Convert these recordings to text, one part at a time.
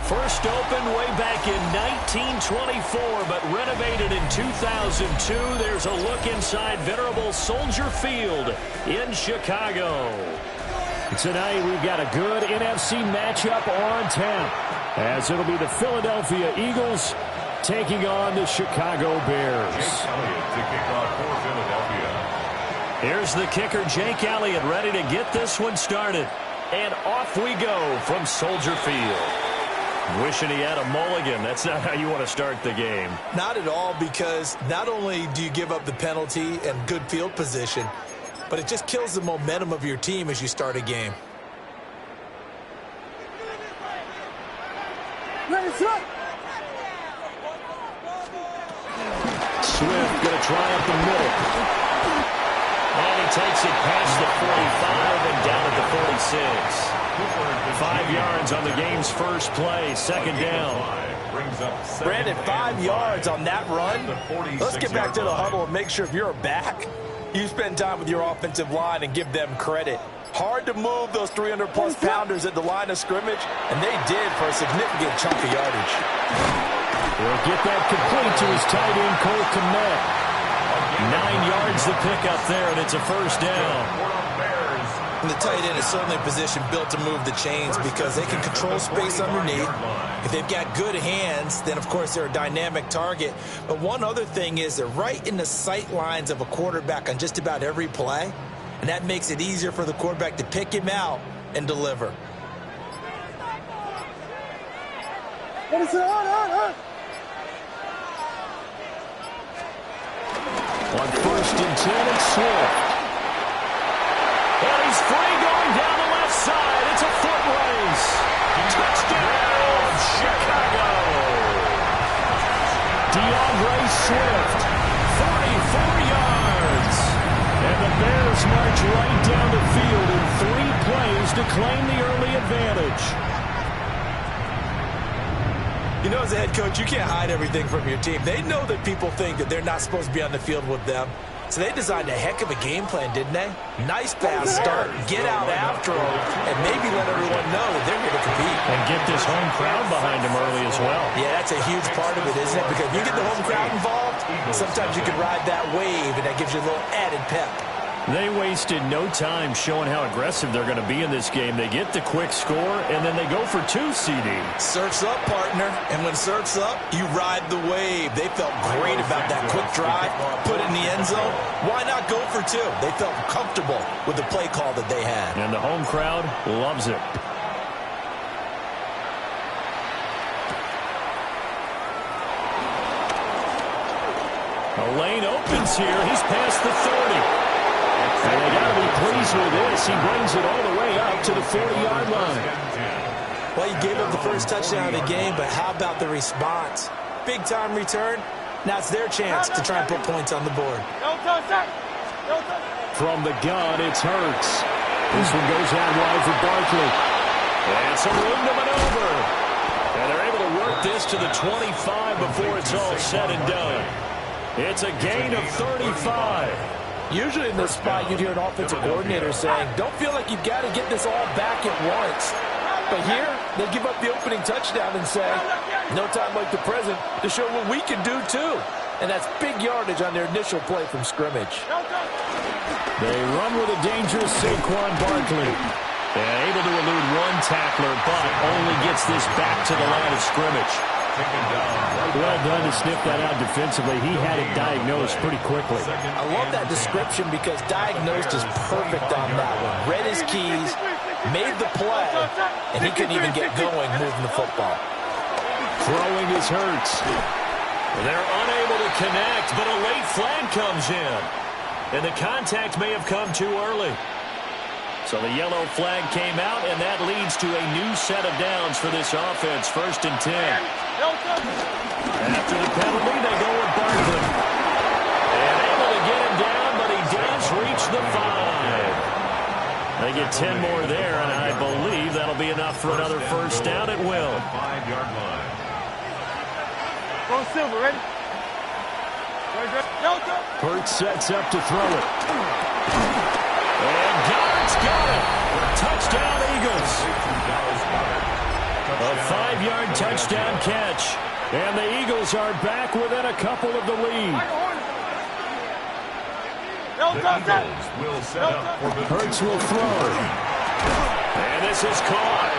First opened way back in 1924, but renovated in 2002. There's a look inside venerable Soldier Field in Chicago. Tonight, we've got a good NFC matchup on tap, as it'll be the Philadelphia Eagles taking on the Chicago Bears. Jake Elliott to kick off for Philadelphia. Here's the kicker, Jake Elliott, ready to get this one started. And off we go from Soldier Field. Wishing he had a mulligan. That's not how you want to start the game. Not at all, because not only do you give up the penalty and good field position, but it just kills the momentum of your team as you start a game. Swift going to try up the middle. And he takes it past the 45 and down at the 46. 5 yards on the game's first play, second down. Brandon, 5 yards on that run. Let's get back to the huddle and make sure if you're a back, you spend time with your offensive line and give them credit. Hard to move those 300-plus pounders at the line of scrimmage, and they did for a significant chunk of yardage. He'll get that complete to his tight end, Cole Kmet. 9 yards the pickup there, and it's a first down. And the tight end is certainly a position built to move the chains because they can control space underneath. If they've got good hands, then, of course, they're a dynamic target. But one other thing is they're right in the sight lines of a quarterback on just about every play, and that makes it easier for the quarterback to pick him out and deliver. On first and 10, it's Swift. And he's free going down the left side. It's a foot race. Touchdown, Chicago. DeAndre Swift, 44 yards. And the Bears march right down the field in 3 plays to claim the early advantage. You know, as a head coach, you can't hide everything from your team. They know that people think that they're not supposed to be on the field with them. So they designed a heck of a game plan, didn't they? Nice fast start, get out after them, and maybe let everyone know that they're going to compete. And get this home crowd behind them early as well. Yeah, that's a huge part of it, isn't it? Because if you get the home crowd involved, sometimes you can ride that wave, and that gives you a little added pep. They wasted no time showing how aggressive they're going to be in this game. They get the quick score, and then they go for 2, CD. Surf's up, partner. And when surf's up, you ride the wave. They felt great about that quick drive, put it in the end zone. Why not go for 2? They felt comfortable with the play call that they had. And the home crowd loves it. A lane opens here. He's past the 30. And they got to be pleased with this. He brings it all the way up to the 40-yard line. Well, he gave up the first touchdown of the game, but how about the response? Big-time return. Now it's their chance to try and put points on the board. From the gun, it's Hurts. This one goes out wide for Barkley. And some room to maneuver. And they're able to work this to the 25 before it's all said and done. It's a gain of 35. Usually in this spot, you'd hear an offensive coordinator saying, don't feel like you've got to get this all back at once. But here, they give up the opening touchdown and say, no time like the present to show what we can do too. And that's big yardage on their initial play from scrimmage. They run with a dangerous Saquon Barkley. And able to elude one tackler, but only gets this back to the line of scrimmage. Well done to sniff that out defensively. He had it diagnosed pretty quickly. I love that description because diagnosed is perfect on that one. Read his keys, made the play, and he couldn't even get going moving the football. Throwing his Hurts. They're unable to connect, but a late flag comes in. And the contact may have come too early. So the yellow flag came out, and that leads to a new set of downs for this offense, 1st and 10. After the penalty, they go with Barkley. And able to get him down, but he does reach the 5. They get 10 more there, and I believe that'll be enough for another first down. It will. 5-yard line. Go Silver, ready? Hurts sets up to throw it. And God's got it. Touchdown, Eagles. A 5-yard touchdown catch. And the Eagles are back within a couple of the lead. The Eagles will set up for the Hurts will throw. And this is caught.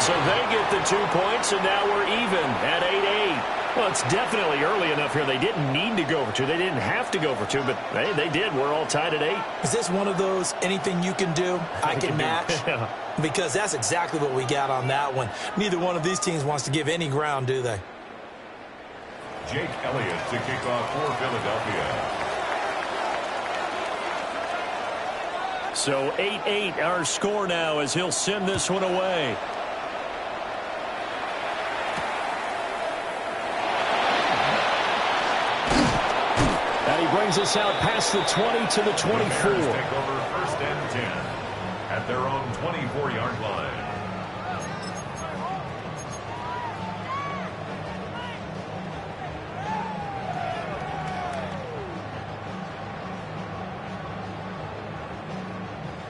So they get the 2 points, and now we're even at 8-8. Well, it's definitely early enough here. They didn't need to go for 2. They didn't have to go for 2, but hey, they did. We're all tied at 8. Is this one of those anything you can do, I can match? Because that's exactly what we got on that one. Neither one of these teams wants to give any ground, do they? Jake Elliott to kick off for Philadelphia. So 8-8 our score now as he'll send this one away. And he brings us out past the 20 to the 24. Take over 1st and 10 at their own 24-yard line.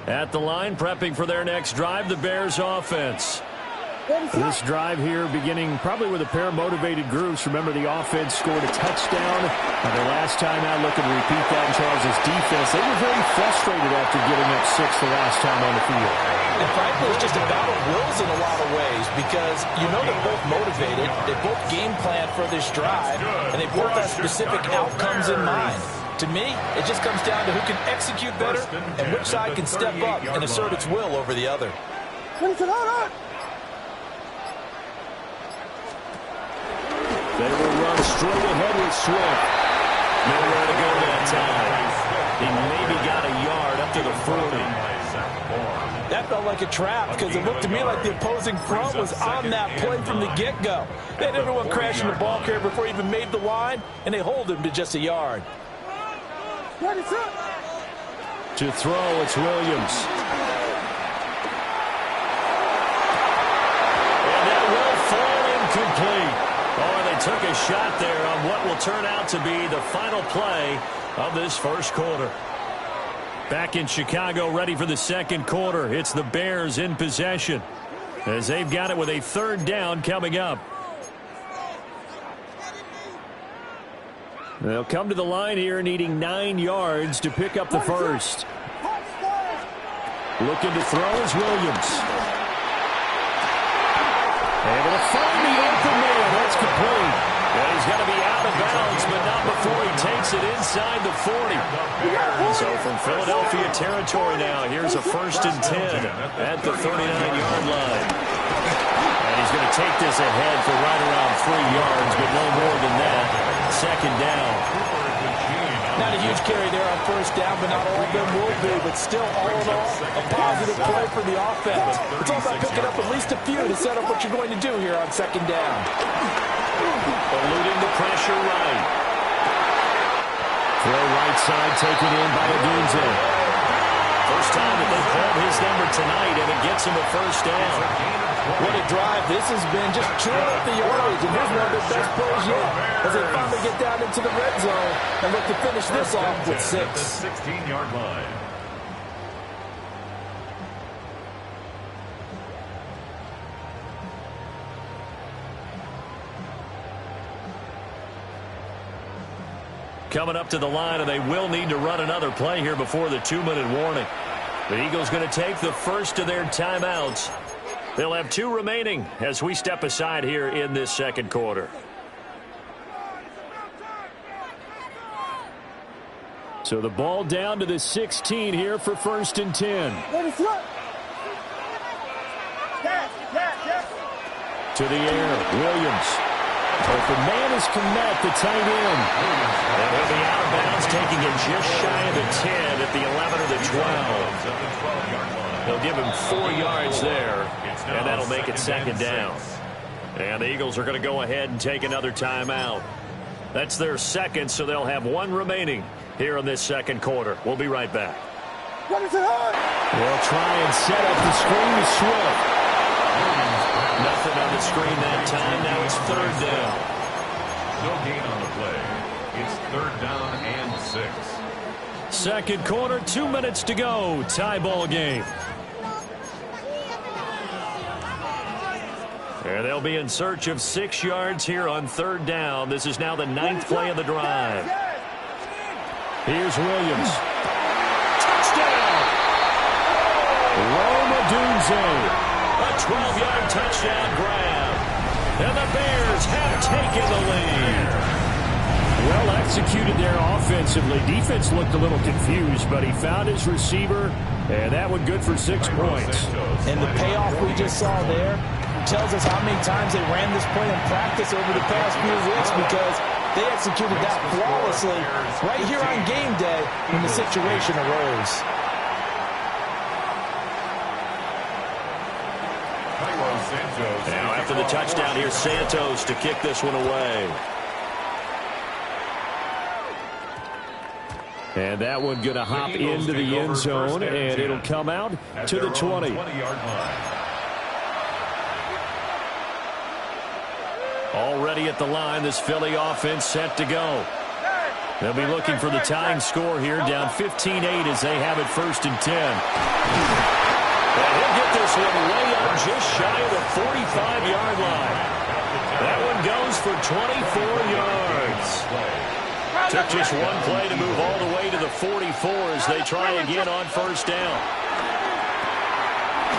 At the line, prepping for their next drive, the Bears offense. This drive here beginning probably with a pair of motivated groups. Remember, the offense scored a touchdown. The last time out, looking to repeat that in Charles' defense. They were very frustrated after giving up 6 the last time on the field. And frankly, it's just a battle of wills in a lot of ways because you know they're both motivated. They both game plan for this drive, and they both have specific outcomes in mind. To me, it just comes down to who can execute better and which side can step up and assert its will over the other. They will run straight ahead with Swift. Nowhere to go that time. He maybe got a yard up to the 40. That felt like a trap because it looked to me like the opposing front was on that play from the get-go. They had everyone crashing the ball carrier before he even made the line, and they hold him to just a yard. To throw, it's Williams. And that will fall incomplete. Oh, they took a shot there on what will turn out to be the final play of this first quarter. Back in Chicago, ready for the second quarter. It's the Bears in possession as they've got it with a 3rd down coming up. They'll come to the line here needing 9 yards to pick up the first. Looking to throw is Williams. Able to find the open man. That's complete. And he's going to be out of bounds, but not before he takes it inside the 40. So from Philadelphia territory now, here's a 1st and 10 at the 39-yard line. And he's going to take this ahead for right around 3 yards, but no more than that. 2nd down. Not a huge carry there on first down, but not all of them will be. But still, all in all, a positive play for the offense. It's all about picking up at least a few to set up what you're going to do here on second down. Eluding the pressure right. Throw right side taken in by Odunze. First time that they called his number tonight, and it gets him a first down. What a drive this has been, just chewing up the yardage, and here's one of their best plays yet as they finally get down into the red zone and look to finish this off with 6. 16-yard line. Coming up to the line, and they will need to run another play here before the 2-minute warning. The Eagles going to take the first of their timeouts. They'll have 2 remaining as we step aside here in this second quarter. So the ball down to the 16 here for 1st and 10. To the air, Williams. Open man is Kmet, the tight end. And he'll be out of bounds, taking it just shy of the 10 at the 11 or the 12. They'll give him 4 yards there, and that'll make it second down. And the Eagles are going to go ahead and take another timeout. That's their second, so they'll have 1 remaining here in this second quarter. We'll be right back. What is it on? They'll try and set up the screen to Swift. Nothing on the screen that time. Now it's 3rd down. No gain on the play. It's 3rd down and 6. Second quarter, 2 minutes to go. Tie ball game. And they'll be in search of 6 yards here on 3rd down. This is now the 9th play of the drive. Here's Williams. Touchdown! Rome Odunze. A 12-yard touchdown grab. And the Bears have taken the lead. Well executed there offensively. Defense looked a little confused, but he found his receiver, and that one good for 6 points. And the payoff we just saw there tells us how many times they ran this play in practice over the past few weeks, because they executed that flawlessly right here on game day when the situation arose. Now after the touchdown, here's Santos to kick this one away. And that one going to hop into the end zone, and it'll come out to the 20. 20-yard line. Already at the line, this Philly offense set to go. They'll be looking for the tying score here, down 15-8 as they have it 1st and 10. And he'll get this one way up just shy of the 45-yard line. That one goes for 24 yards. Took just one play to move all the way to the 44 as they try again on 1st down.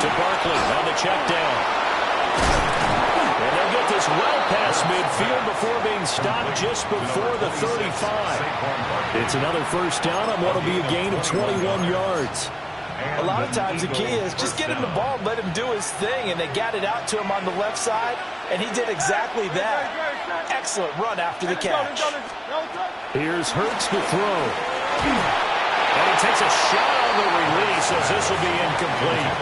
To Barkley on the check down. And they'll get this well past midfield before being stopped just before the 35. It's another 1st down on what will be a gain of 21 yards. A lot of times the key is just get him the ball, let him do his thing, and they got it out to him on the left side, and he did exactly that. Excellent run after the catch. Here's Hurts to throw. And he takes a shot on the release as this will be incomplete.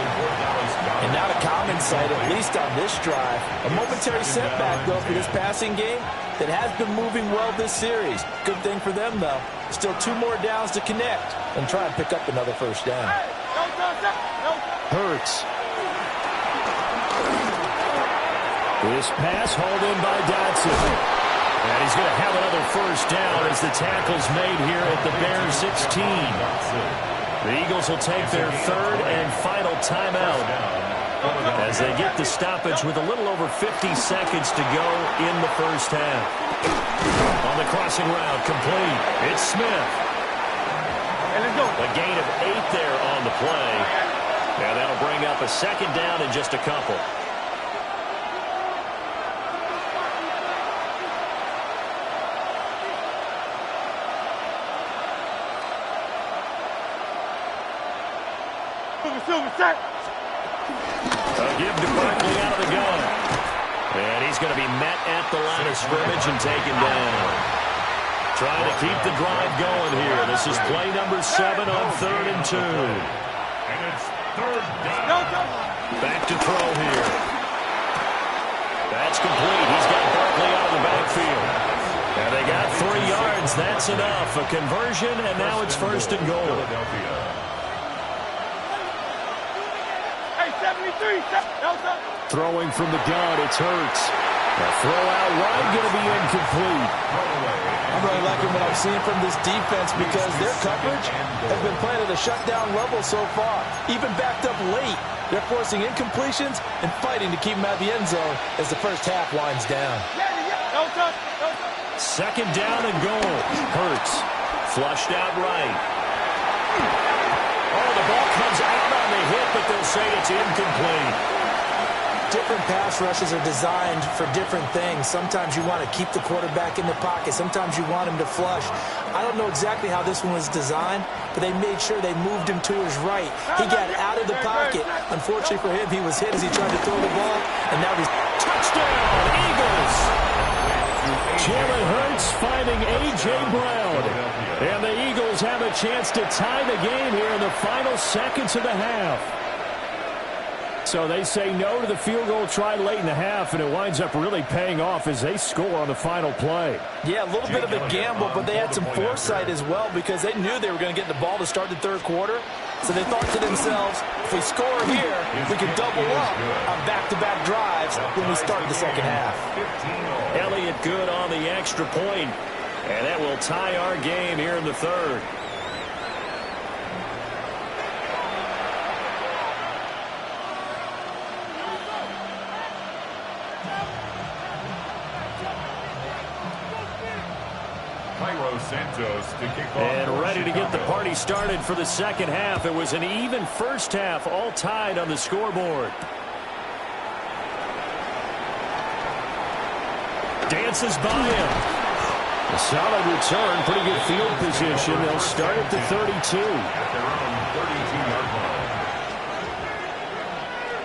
And not a common sight, at least on this drive. A momentary setback, though, for this passing game that has been moving well this series. Good thing for them, though. Still 2 more downs to connect and try and pick up another 1st down. Hurts. This pass hauled in by Dotson. And he's going to have another 1st down as the tackle's made here at the Bears 16. The Eagles will take their 3rd and final timeout as they get the stoppage with a little over 50 seconds to go in the 1st half. On the crossing route, complete. It's Smith. A gain of 8 there on the play. And that'll bring up a 2nd down in just a couple. A give to Barkley out of the gun. And he's going to be met at the line of scrimmage and taken down. trying to keep the drive going here. This is play number 7 on 3rd and 2. And it's 3rd down. Back to throw here. That's complete. He's got Barkley out of the backfield. And they got 3 yards. That's enough. A conversion, and now it's 1st and goal. Hey, 73. Throwing from the gun, it's Hurts. A throw out wide, going to be incomplete. I'm really liking what I'm seeing from this defense because their coverage has been playing at a shutdown level so far. Even backed up late, they're forcing incompletions and fighting to keep them out of the end zone as the first half winds down. 2nd down and goal. Hurts flushed out right. Oh, the ball comes out on the hit, but they'll say it's incomplete. Different pass rushes are designed for different things. Sometimes you want to keep the quarterback in the pocket. Sometimes you want him to flush. I don't know exactly how this one was designed, but they made sure they moved him to his right. He got out of the pocket. Unfortunately for him, he was hit as he tried to throw the ball, and now he's... Touchdown, Eagles! Chillin Hurts finding A.J. Brown. And the Eagles have a chance to tie the game here in the final seconds of the half. So they say no to the field goal try late in the half, and it winds up really paying off as they score on the final play. Yeah, a little bit of a gamble, but they had some foresight as well because they knew they were going to get the ball to start the 3rd quarter. So they thought to themselves, if we score here, we can double up on back-to-back drives when we start the 2nd half. Elliott good on the extra point, and that will tie our game here in the 3rd. And ready to get the party started for the 2nd half. It was an even first half, all tied on the scoreboard. Dances by him. A solid return, pretty good field position. They'll start at the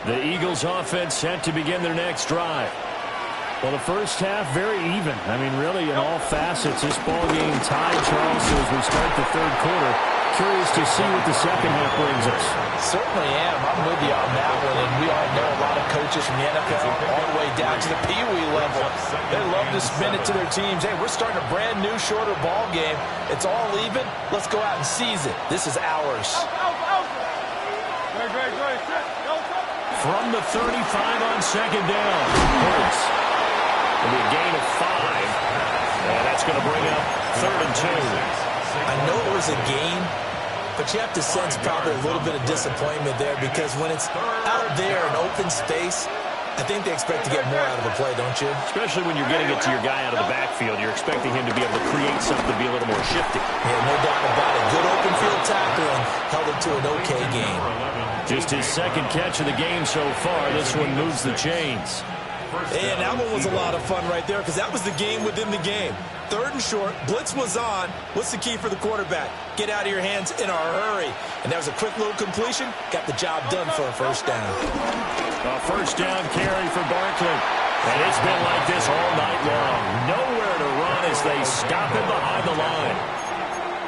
32. The Eagles offense set to begin their next drive. Well, the first half, very even. I mean, really, in all facets, this ball game tied, Charles, so as we start the 3rd quarter. Curious to see what the 2nd half brings us. Certainly am. I'm with you on that one, and we all know a lot of coaches from the NFL all the way down to the Pee Wee level. They love to spin it to their teams. Hey, we're starting a brand new, shorter ball game. It's all even. Let's go out and seize it. This is ours. From the 35 on 2nd down. Hurts. It'll be a gain of 5. And that's going to bring up 3rd and 2. I know it was a gain, but you have to sense probably a little bit of disappointment there because when it's out there in open space, I think they expect to get more out of a play, don't you? Especially when you're getting it to your guy out of the backfield. You're expecting him to be able to create something to be a little more shifty. Yeah, no doubt about it. Good open field tackling held it to an okay game. Just his 2nd catch of the game so far. This one moves the chains. And that one was a lot of fun right there because that was the game within the game. 3rd and short, blitz was on. What's the key for the quarterback? Get out of your hands in a hurry. And that was a quick little completion. Got the job done for a 1st down. A 1st down carry for Barkley. And it's been like this all night long. Nowhere to run as they stop him behind the line.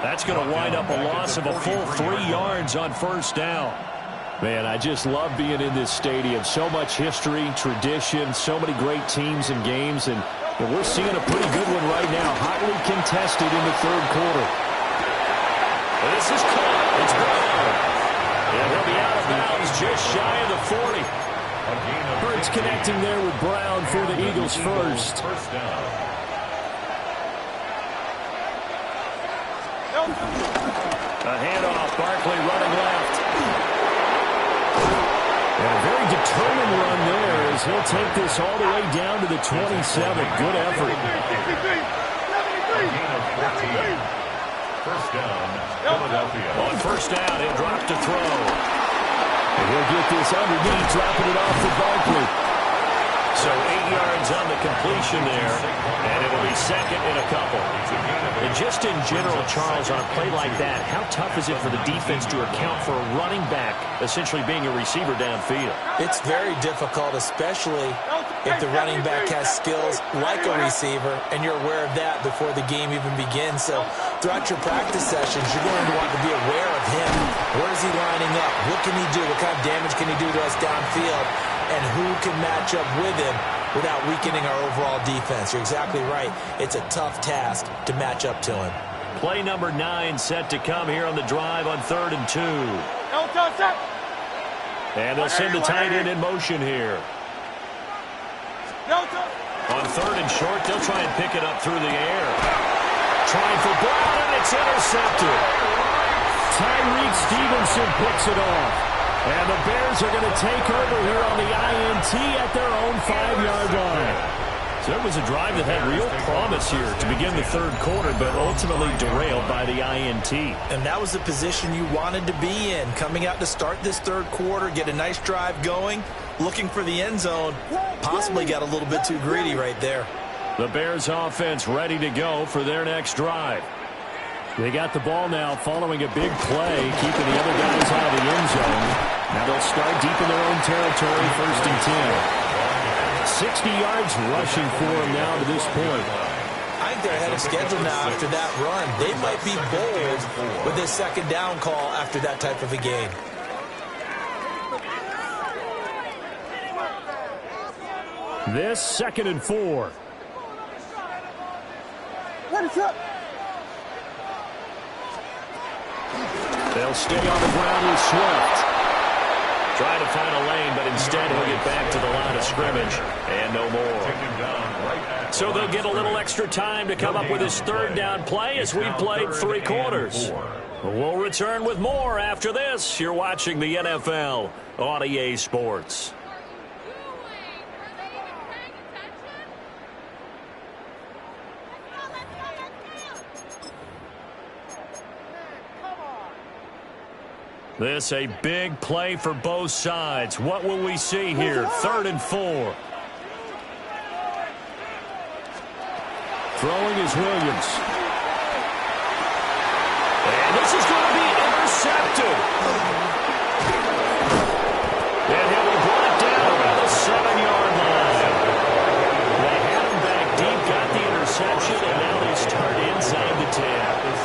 That's going to wind up a loss of a full 3 yards on 1st down. Man, I just love being in this stadium. So much history, tradition, so many great teams and games, and we're seeing a pretty good one right now. Hotly contested in the 3rd quarter. And this is caught. It's Brown. And he'll be out of bounds just shy of the 40. Hurts connecting there with Brown for the Eagles first. A handoff. Barkley running left. And a very determined run there as he'll take this all the way down to the 27. Good effort. 1st down, Philadelphia. On 1st down, he'll drop to throw. And he'll get this underneath, dropping it off to Barkley. So 8 yards on the completion there, and it'll be 2nd and a couple. And just in general, Charles, on a play like that, how tough is it for the defense to account for a running back essentially being a receiver downfield? It's very difficult, especially if the running back has skills like a receiver, and you're aware of that before the game even begins. So throughout your practice sessions, you're going to want to be aware of him. Where is he lining up? What can he do? What kind of damage can he do to us downfield? And who can match up with him without weakening our overall defense? You're exactly right. It's a tough task to match up to him. Play number 9 set to come here on the drive on 3rd and 2. And they'll send the tight end in motion here. On 3rd and short, they'll try and pick it up through the air. Trying for Brown, and it's intercepted. Tyreek Stevenson picks it off. And the Bears are going to take over here on the INT at their own 5-yard line. So it was a drive that had real promise here to begin the 3rd quarter, but ultimately derailed by the INT. And that was the position you wanted to be in, coming out to start this 3rd quarter, get a nice drive going, looking for the end zone. Possibly got a little bit too greedy right there. The Bears offense ready to go for their next drive. They got the ball now following a big play, keeping the other guys out of the end zone. Now they'll start deep in their own territory, 1st and 10. 60 yards rushing for him now to this point. I think they're ahead of schedule now after that run. They might be bold with this 2nd down call after that type of a game. This 2nd and 4. They'll stay on the ground with Swift. Trying to find a lane, but instead he'll get back to the line of scrimmage. And no more. So they'll get a little extra time to come up with his 3rd down play as we've played 3 quarters. We'll return with more after this. You're watching the NFL on EA Sports. This a big play for both sides. What will we see here? 3rd and 4. Throwing is Williams. And this is going to be intercepted. And he'll be brought down around the 7-yard line. They had him back deep, got the interception, and now they start inside the 10.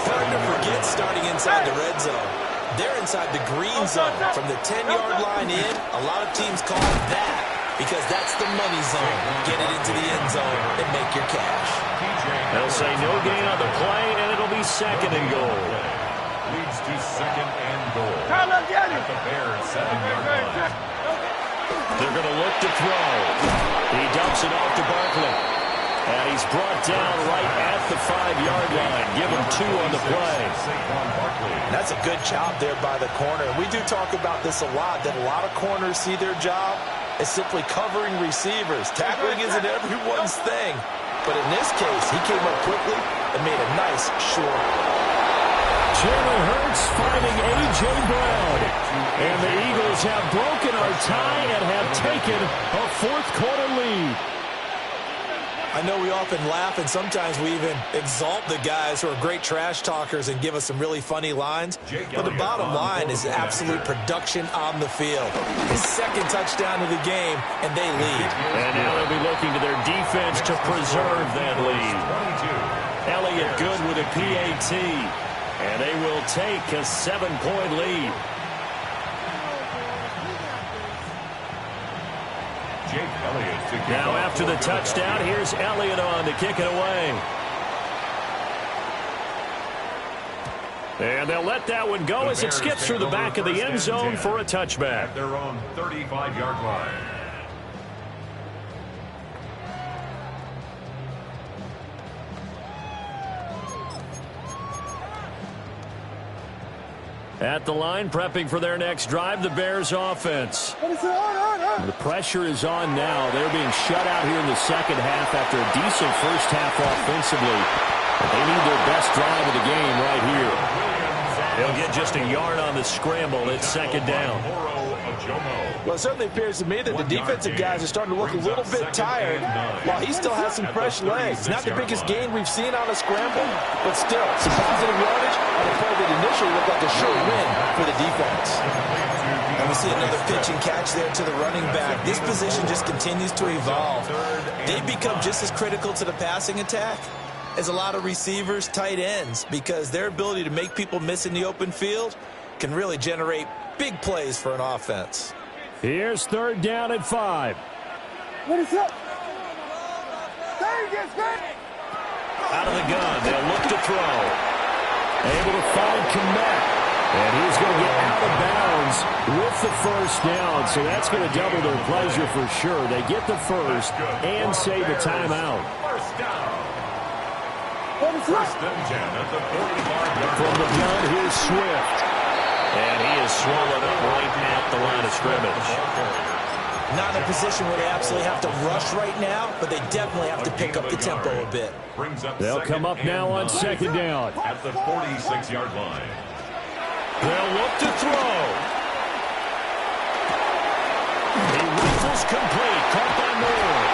Hard to forget starting inside the red zone. They're inside the green zone. From the 10-yard line in, a lot of teams call it that because that's the money zone. Get it into the end zone and make your cash. They'll say no gain on the play, and it'll be 2nd and goal. Leads to 2nd and goal. At the Bears' 7-yard line. They're going to look to throw. He dumps it off to Barkley. And he's brought down right at the 5-yard line. Give him 2 on the play. That's a good job there by the corner. We do talk about this a lot, that a lot of corners see their job as simply covering receivers. Tackling isn't everyone's thing. But in this case, he came up quickly and made a nice short. Jalen Hurts finding A.J. Brown. And the Eagles have broken our tie and have taken a 4th quarter lead. I know we often laugh, and sometimes we even exalt the guys who are great trash talkers and give us some really funny lines. But the bottom line is absolute production on the field. His 2nd touchdown of the game, and they lead. And now they'll be looking to their defense to preserve that lead. Elliott good with a PAT. And they will take a 7-point lead. Now after the touchdown, here's Elliott on to kick it away. And they'll let that one go as it skips through the back of the end zone for a touchback. At their own 35-yard line. At the line, prepping for their next drive, the Bears offense. The pressure is on now. They're being shut out here in the 2nd half after a decent 1st half offensively. But they need their best drive of the game right here. They'll get just a yard on the scramble. It's 2nd down. Well, it certainly appears to me that the defensive guys are starting to look a little bit tired while he still has some fresh legs. Not the biggest gain we've seen on a scramble, but still some positive yardage on a play that initially looked like a sure win for the defense. And we see another pitch and catch there to the running back. This position just continues to evolve. They become just as critical to the passing attack as a lot of receivers, tight ends, because their ability to make people miss in the open field can really generate big plays for an offense. Here's 3rd down and 5. What is up? Out of the gun, they'll look to throw. Able to find Kmet. And he's going to get out of bounds with the 1st down. So that's going to double their pleasure for sure. They get the 1st and save the timeout. From the gun, here's Swift. And he is swallowed up right at the line of scrimmage. Not in a position where they absolutely have to rush right now, but they definitely have to pick up the tempo a bit. They'll come up now on 2nd down. At the 46-yard line. They'll look to throw. He rifles complete. Caught by Moore.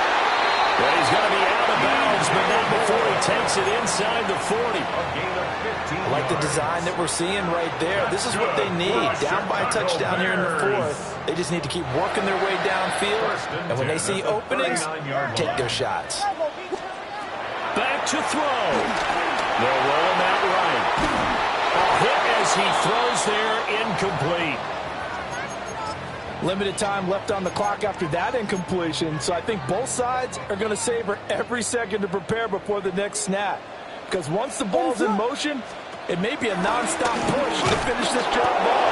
Well, he's going to be out of bounds, but not before he takes it inside the 40. I like the design that we're seeing right there. This is what they need. Down by a touchdown here in the 4th. They just need to keep working their way downfield. And when they see openings, take their shots. Back to throw. They'll roll him out right. A hit as he throws there, incomplete. Limited time left on the clock after that incompletion, so I think both sides are going to savor every second to prepare before the next snap. Because once the ball's in motion, it may be a nonstop push to finish this job ball.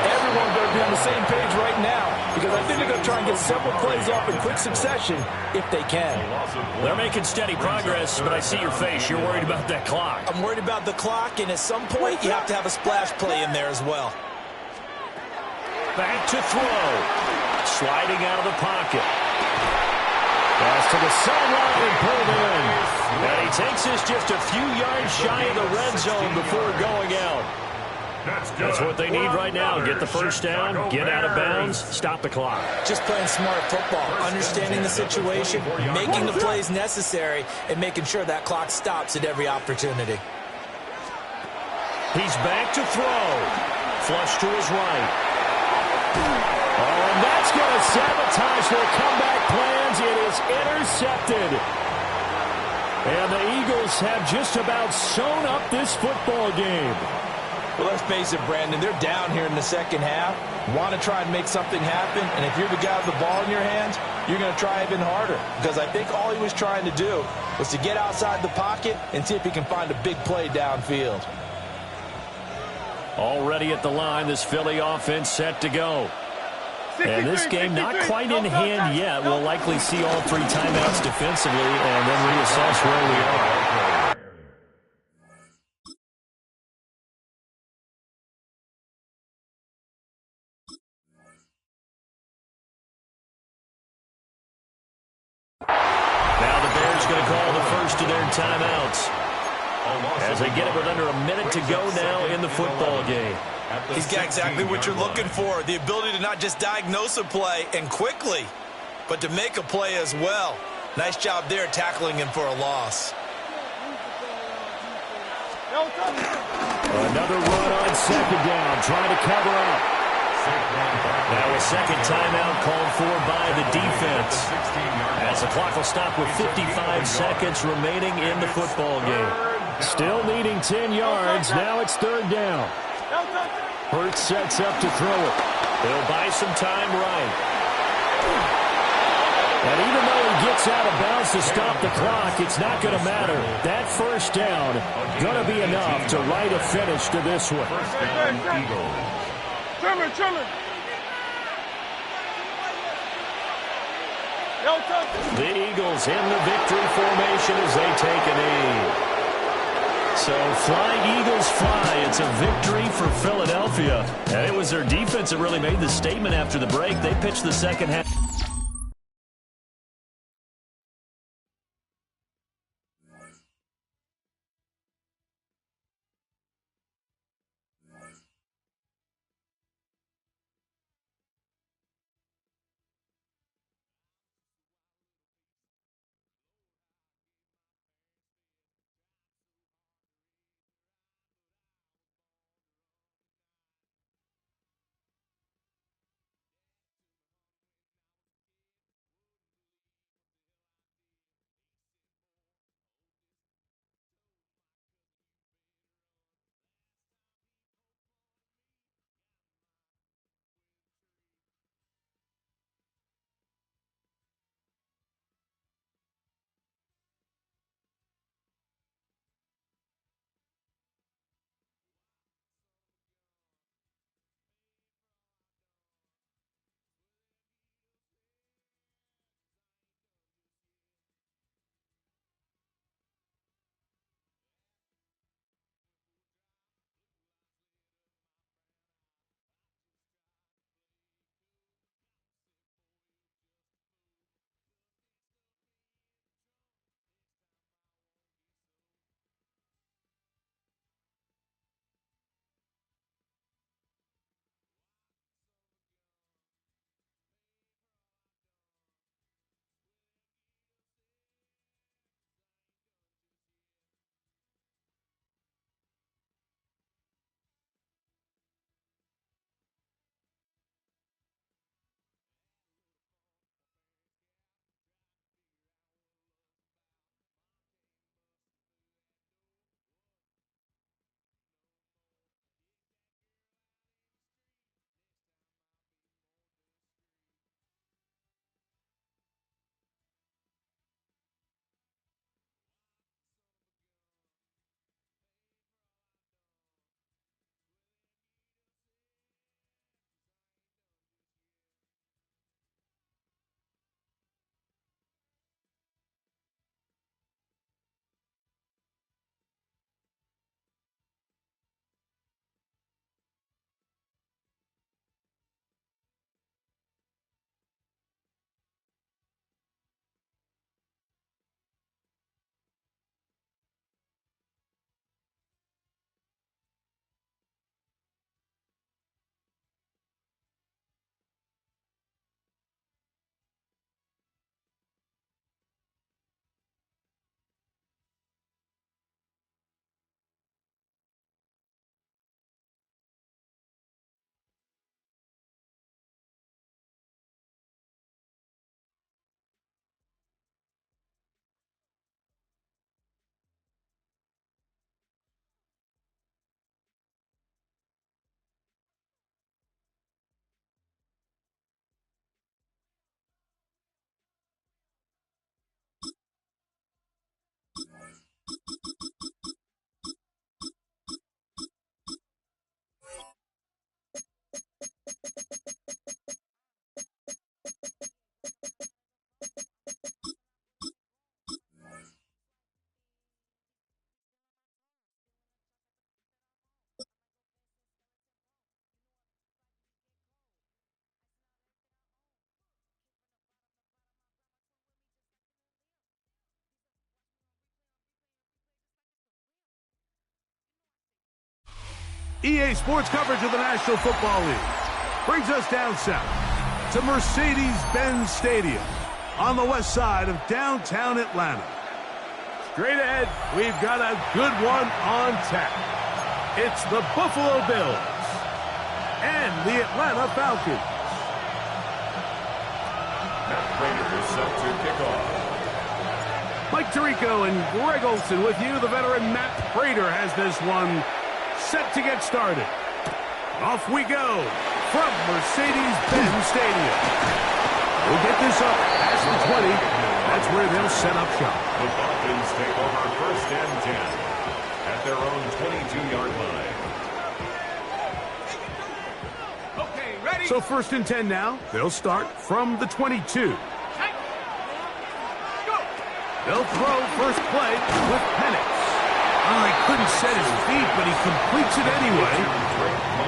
Everyone's going to be on the same page right now, because I think they're going to try and get several plays off in quick succession if they can. They're making steady progress, but I see your face. You're worried about that clock. I'm worried about the clock, and at some point, you have to have a splash play in there as well. Back to throw. Sliding out of the pocket. Pass to the sideline and pulled in. And he takes this just a few yards shy of the red zone before going out. That's what they need right now. Get the 1st down, get out of bounds, stop the clock. Just playing smart football, understanding the situation, making the plays necessary, and making sure that clock stops at every opportunity. He's back to throw. Flush to his right. Oh, and that's going to sabotage their comeback plans. It is intercepted. And the Eagles have just about sewn up this football game. Well, let's face it, Brandon, they're down here in the 2nd half. Want to try and make something happen, and if you're the guy with the ball in your hands, you're going to try even harder. Because I think all he was trying to do was to get outside the pocket and see if he can find a big play downfield. Already at the line, this Philly offense set to go. And this game not quite in hand yet. We'll likely see all 3 timeouts defensively and then reassess where we are. Now the Bears going to call the first of their timeouts as they get it with under a minute to go now in the football game. He's got exactly what you're looking for, the ability to not just diagnose a play and quickly, but to make a play as well. Nice job there tackling him for a loss. Another run on 2nd down, trying to cover up. Now a second timeout called for by the defense, as the clock will stop with 55 seconds remaining in the football game. Still needing 10 yards. Now it's 3rd down. Hurts sets up to throw it. They'll buy some time right. And even though he gets out of bounds to stop the clock, it's not going to matter. That 1st down going to be enough to write a finish to this one. Chillin. The Eagles in the victory formation as they take a knee. So fly, Eagles, fly. It's a victory for Philadelphia. And it was their defense that really made the statement after the break. They pitched the 2nd half. EA Sports coverage of the National Football League brings us down south to Mercedes-Benz Stadium on the west side of downtown Atlanta. Straight ahead, we've got a good one on tap. It's the Buffalo Bills and the Atlanta Falcons. Matt Prater is set to kick off. Mike Tirico and Greg Olson with you. The veteran Matt Prater has this one set to get started. Off we go from Mercedes-Benz Stadium. We'll get this up past the 20. That's where they'll set up shop. The Falcons take over 1st and 10 at their own 22-yard line. Okay, ready? So 1st and 10 now. They'll start from the 22. They'll throw first play with Penix. Oh, he couldn't set his feet, but he completes it anyway.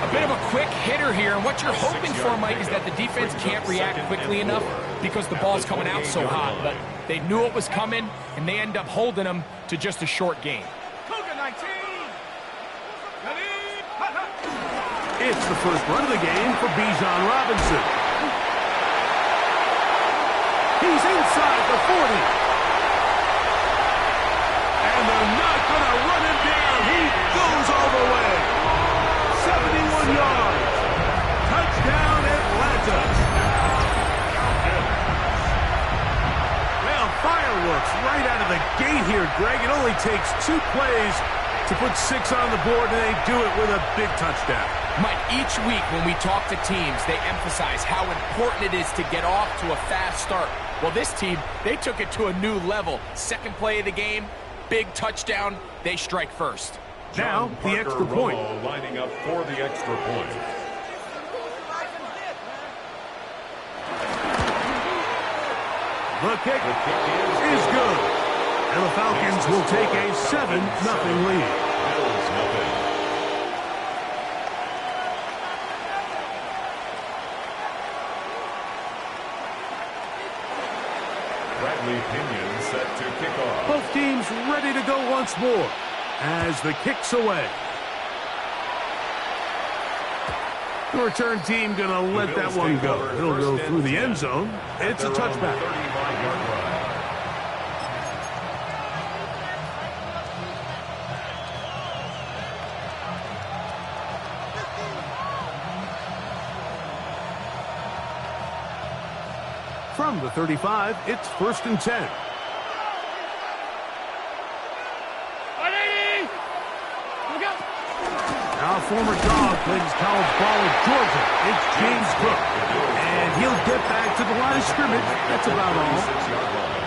A bit of a quick hitter here, and what you're hoping for, Mike, is that the defense can't react quickly enough because the ball's coming out so hot. But they knew it was coming, and they end up holding them to just a short gain. It's the first run of the game for Bijan Robinson. He's inside the 40. And they're not going to run him down. He goes all the way. 71 yards. Touchdown, Atlanta. Well, fireworks right out of the gate here, Greg. It only takes 2 plays to put 6 on the board, and they do it with a big touchdown. Mike, each week when we talk to teams, they emphasize how important it is to get off to a fast start. Well, this team, they took it to a new level. 2nd play of the game, big touchdown, they strike first. Now, the extra point. Lining up for the extra point. The kick is good. And the Falcons will take a 7-0 lead. Bills nothing. Bradley Pinion set to kick off. Both teams ready to go once more as the kick's away. The return team going to let that one go. It'll go through the end zone. It's a touchback. 35-yard line. From the 35, it's 1st and 10. Now, former dog plays college ball at Georgia. It's James Cook. And he'll get back to the line of scrimmage. That's about all. 6-yard line.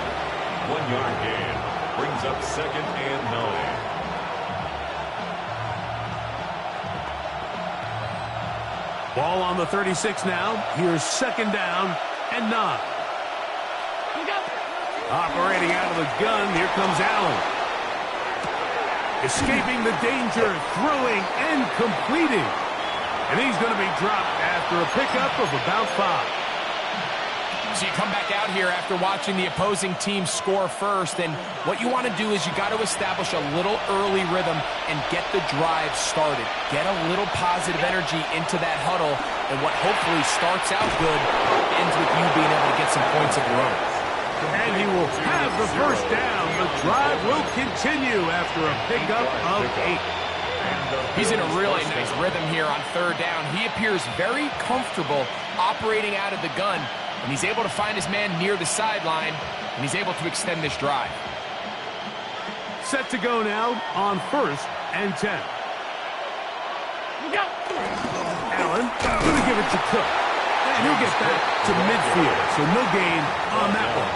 1-yard gain. Brings up 2nd and 9. Ball on the 36 now. Here's 2nd down and 9. Operating out of the gun, here comes Allen. Escaping the danger, throwing and completing. And he's going to be dropped after a pickup of about 5. So you come back out here after watching the opposing team score first, and what you want to do is you got to establish a little early rhythm and get the drive started. Get a little positive energy into that huddle, and what hopefully starts out good ends with you being able to get some points of your own. And he will have the first down. The drive will continue after a pickup of 8. He's in a really nice rhythm here on 3rd down. He appears very comfortable operating out of the gun, and he's able to find his man near the sideline, and he's able to extend this drive. Set to go now on 1st and 10. Allen going to give it to Cook. And he'll get back to midfield, so no gain on that one.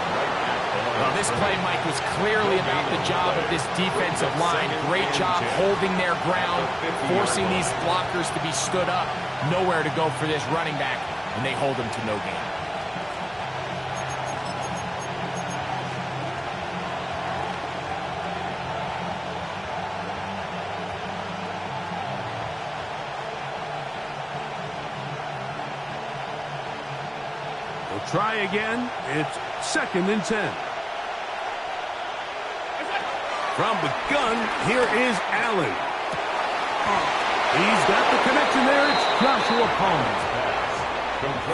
Well, this play, Mike, was clearly about the job of this defensive line. Great job holding their ground, forcing these blockers to be stood up. Nowhere to go for this running back, and they hold him to no gain. They'll try again. It's 2nd and 10. From the gun, here is Allen. He's got the connection there. It's Joshua Palmer.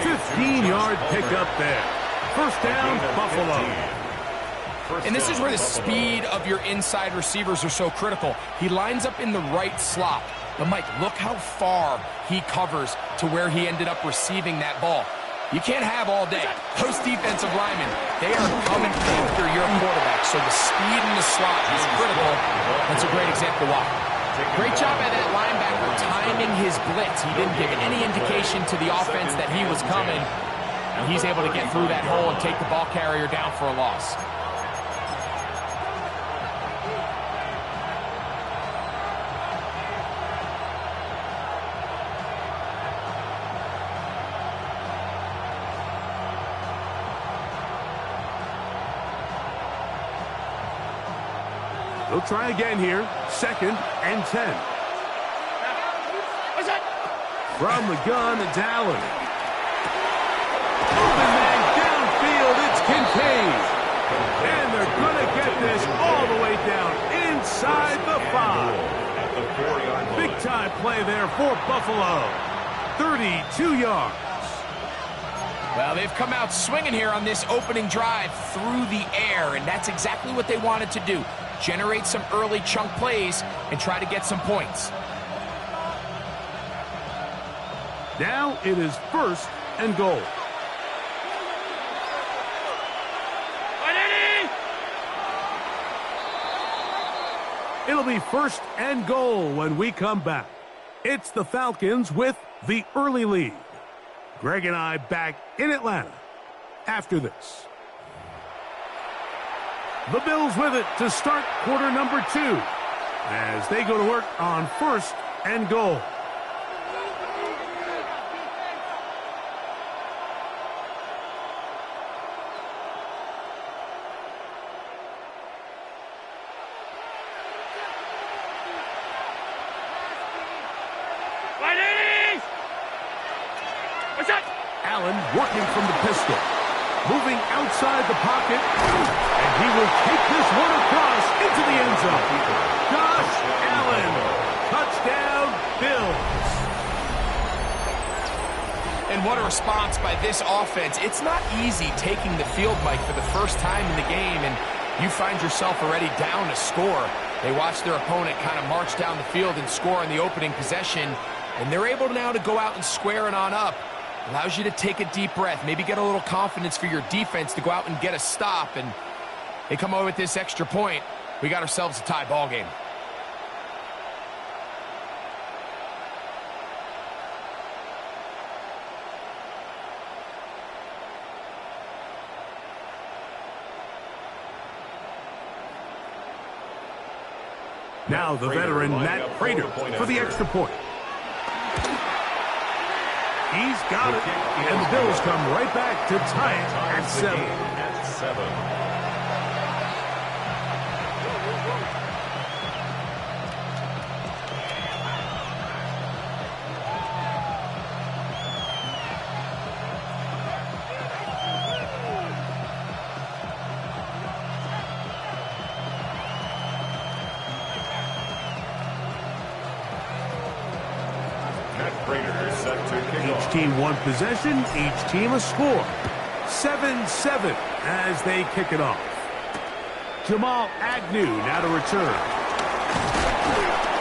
15-yard pickup there. First down, Buffalo. And this is where the speed of your inside receivers are so critical. He lines up in the right slot. But, Mike, look how far he covers to where he ended up receiving that ball. You can't have all day. Those defensive linemen, they are coming after your quarterback. So the speed in the slot is critical. That's a great example why. Great job by that linebacker timing his blitz. He didn't give any indication to the offense that he was coming. And he's able to get through that hole and take the ball carrier down for a loss. They'll try again here. 2nd and 10. From the gun, it's Allen. Open man downfield, it's Kincaid. And they're going to get this all the way down inside the 5. Big-time play there for Buffalo. 32 yards. Well, they've come out swinging here on this opening drive through the air, and that's exactly what they wanted to do. Generate some early chunk plays and try to get some points. Now it is 1st and goal. It'll be 1st and goal when we come back. It's the Falcons with the early lead. Greg and I back in Atlanta after this. The Bills with it to start quarter number 2 as they go to work on 1st and goal. Allen working from the pistol. Moving outside the pocket. And he will take this one across into the end zone. Josh Allen. Touchdown, Bills. And what a response by this offense. It's not easy taking the field, Mike, for the first time in the game, and you find yourself already down a score. They watch their opponent kind of march down the field and score in the opening possession, and they're able now to go out and square it on up. Allows you to take a deep breath, maybe get a little confidence for your defense to go out and get a stop, and they come away with this extra point. We got ourselves a tie ball game. Now the veteran Matt Prater for the extra point. He's got it, and the Bills come right back to tie it at 7. Each team one possession, each team a score. 7-7 as they kick it off. Jamal Agnew now to return.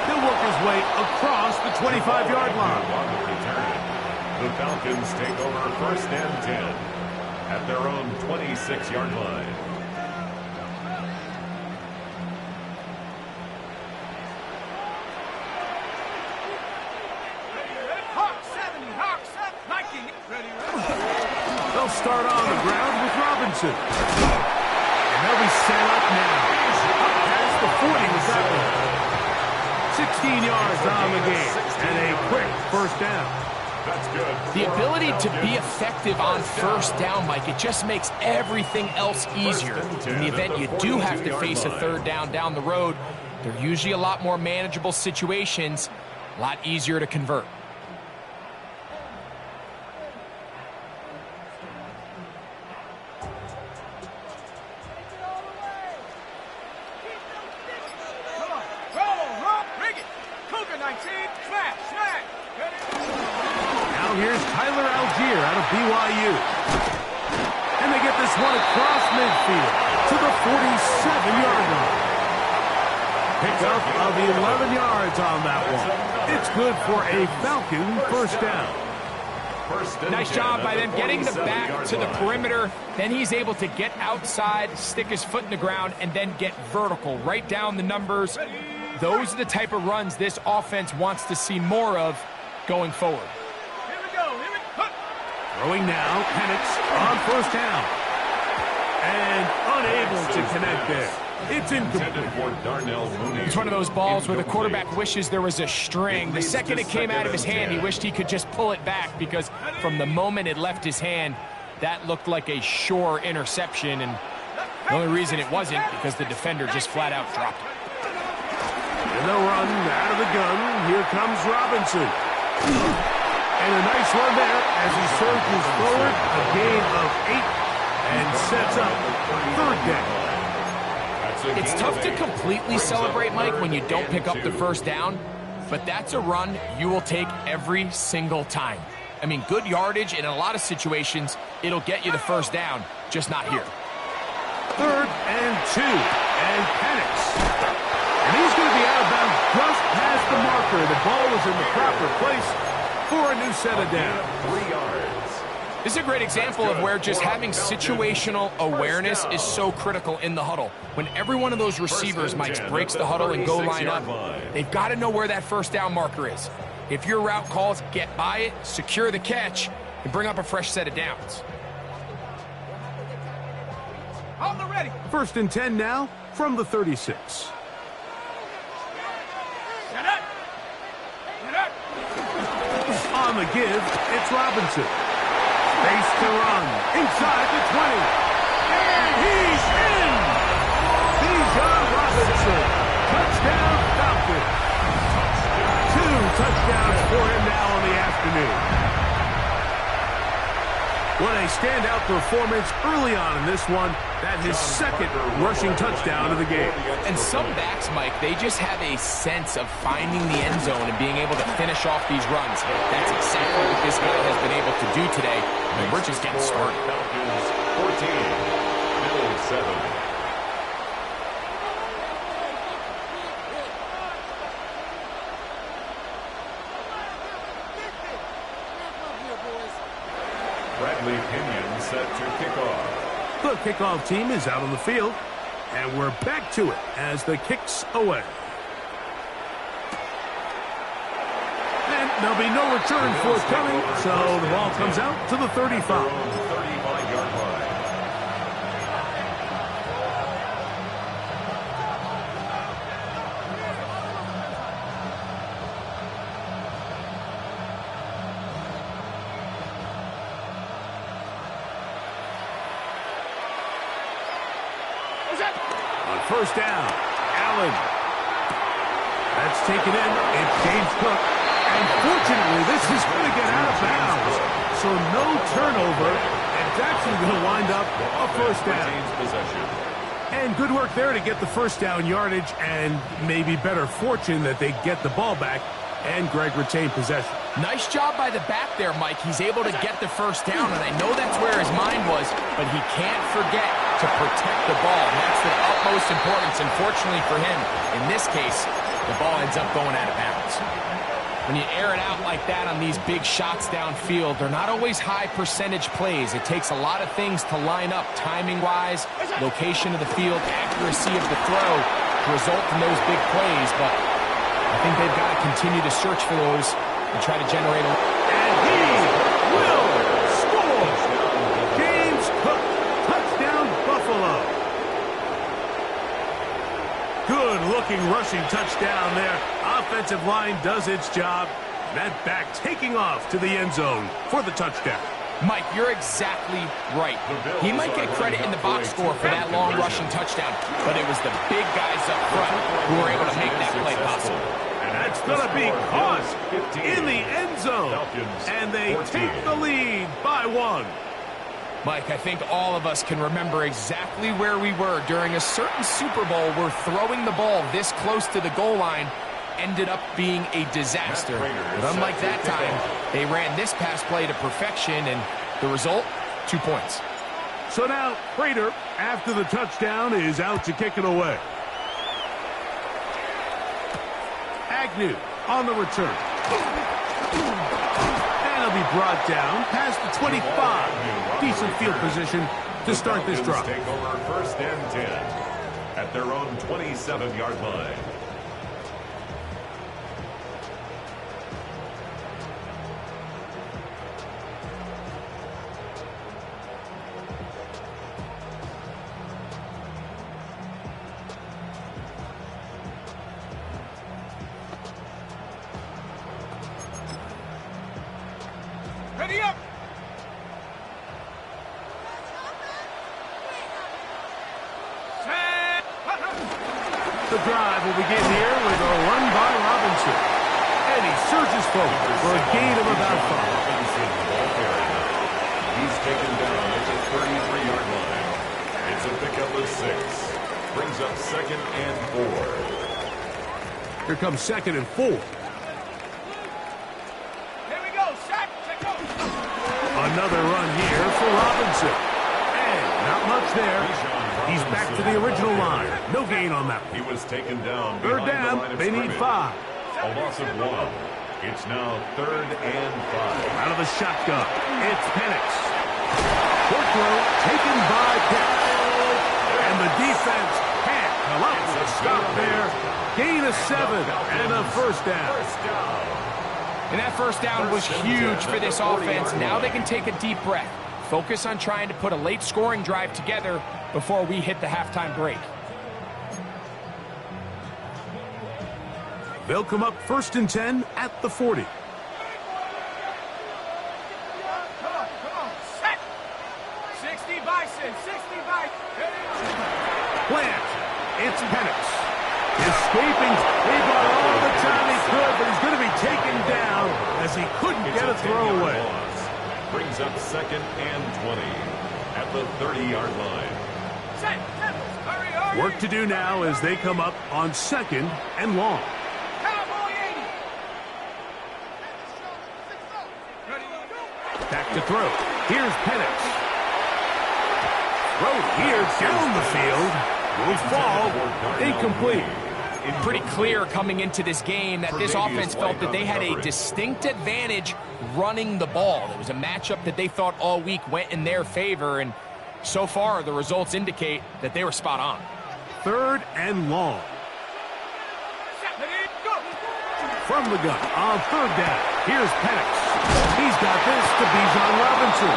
He'll work his way across the 25-yard line. The Falcons take over 1st and 10 at their own 26-yard line. They'll start on the ground with Robinson. And they'll be set up now. Past the 40 with that one. 16 yards on the game. And a quick 1st down. That's good. The ability to be effective on 1st down, Mike, it just makes everything else easier. In the event you do have to face a 3rd down the road, they're usually a lot more manageable situations, a lot easier to convert. here's Tyler Algier out of BYU. And they get this one across midfield to the 47-yard line. Pickup of 11 yards on that one. It's good for a Falcon first down. Nice job by them getting the back to the perimeter. Then he's able to get outside, stick his foot in the ground, and then get vertical. Right down the numbers. Those are the type of runs this offense wants to see more of going forward. Here we go. Throwing now, Penix on first down. And unable to connect there. It's incomplete. It's one of those balls where the quarterback wishes there was a string. The second it came out of his hand, he wished he could just pull it back, because from the moment it left his hand, that looked like a sure interception. And the only reason it wasn't because the defender just flat out dropped it. And they'll run out of the gun. Here comes Robinson. And a nice run there as he surges forward. A gain of 8 and sets up third down. It's tough to completely celebrate, Mike, when you don't pick up the first down, but that's a run you will take every single time. I mean, good yardage, and in a lot of situations, it'll get you the first down, just not here. 3rd and 2, and Penix. And he's going to be out of bounds just past the marker. The ball was in the proper place for a new set of down. 3 yards. This is a great example of where just having situational awareness is so critical in the huddle. When every one of those receivers, Mike, breaks the huddle and go line up, they've got to know where that first down marker is. If your route calls, get by it, secure the catch, and bring up a fresh set of downs. On the ready. 1st and 10 now from the 36. Get up. On the give, it's Robinson. Space to run inside the 20. And he's in! Bijan Robinson. Touchdown Falcons. 2 touchdowns for him now on the afternoon. What a standout performance early on in this one. That his 2nd rushing touchdown of the game. And some backs, Mike, they just have a sense of finding the end zone and being able to finish off these runs. That's exactly what this guy has been able to do today. And we're just getting started. Falcons 14, Bills 7. Bradley Pinion set to kick off. The kickoff team is out on the field, and we're back to it as the kick's away. And there'll be no return forthcoming, so the ball comes out to the 35. 35-yard line. On first down, Allen. That's taken in. It's James Cook. And fortunately, this is going to get out of bounds. So no turnover. And it's actually going to wind up a first down. And good work there to get the first down yardage, and maybe better fortune that they get the ball back and Greg retained possession. Nice job by the back there, Mike. He's able to get the first down, and I know that's where his mind was, but he can't forget to protect the ball. And that's the utmost importance, and fortunately for him, in this case, the ball ends up going out of bounds. When you air it out like that on these big shots downfield, they're not always high percentage plays. It takes a lot of things to line up timing-wise, location of the field, accuracy of the throw to result in those big plays, but I think they've got to continue to search for those and try to generate a... And he will score! James Cook, touchdown Buffalo. Good-looking rushing touchdown there. Offensive line does its job. That back taking off to the end zone for the touchdown. Mike, you're exactly right. He might get credit in the box score for that long rushing touchdown, but it was the big guys up front who were able to make that play possible. And that's going to be caught in the end zone. And they take the lead by 1. Mike, I think all of us can remember exactly where we were during a certain Super Bowl where throwing the ball this close to the goal line ended up being a disaster. But unlike that time, they ran this pass play to perfection, and the result, 2 points. So now, Prater, after the touchdown, is out to kick it away. Agnew on the return. And he'll be brought down past the 25. Decent field position to start this drive. Take over 1st and 10 at their own 27-yard line. Ready up! The drive will begin here with a run by Robinson. And he surges forward for a gain of about 5. He's taken down at the 33-yard line. It's a pickup of 6. Brings up 2nd and 4. Here comes 2nd and 4. Here we go, shot, check go. Another run here for Robinson. And not much there. He's back to the original line. No gain on that one. He was taken down. 3rd down. They need 5. A loss of 1. It's now 3rd and 5. Out of the shotgun. It's Penix. Short throw taken by Penix. And the defense can't come up with a stop there. Gain of 7 and a 1st down. And that 1st down was huge for this offense. Now they can take a deep breath. Focus on trying to put a late scoring drive together before we hit the halftime break. They'll come up 1st and 10 at the 40. Come on, set. 60 Bison, 60 Bison. Plant. It's Penix. Escaping. He got all the time he could, but he's going to be taken down as he couldn't get a throwaway. Brings up 2nd and 20 at the 30-yard line. Set, hurry, hurry. Work to do now as they come up on 2nd and long. Cowboy 80. Ready, go. Back to throw. Here's Penix. Throw here down the field. Will fall. Incomplete. Pretty clear coming into this game that this offense felt that they had a distinct advantage running the ball. It was a matchup that they thought all week went in their favor, and so far the results indicate that they were spot on. 3rd and long. Ready, go. From the gun on 3rd down. Here's Penix. He's got this to Bijan Robinson.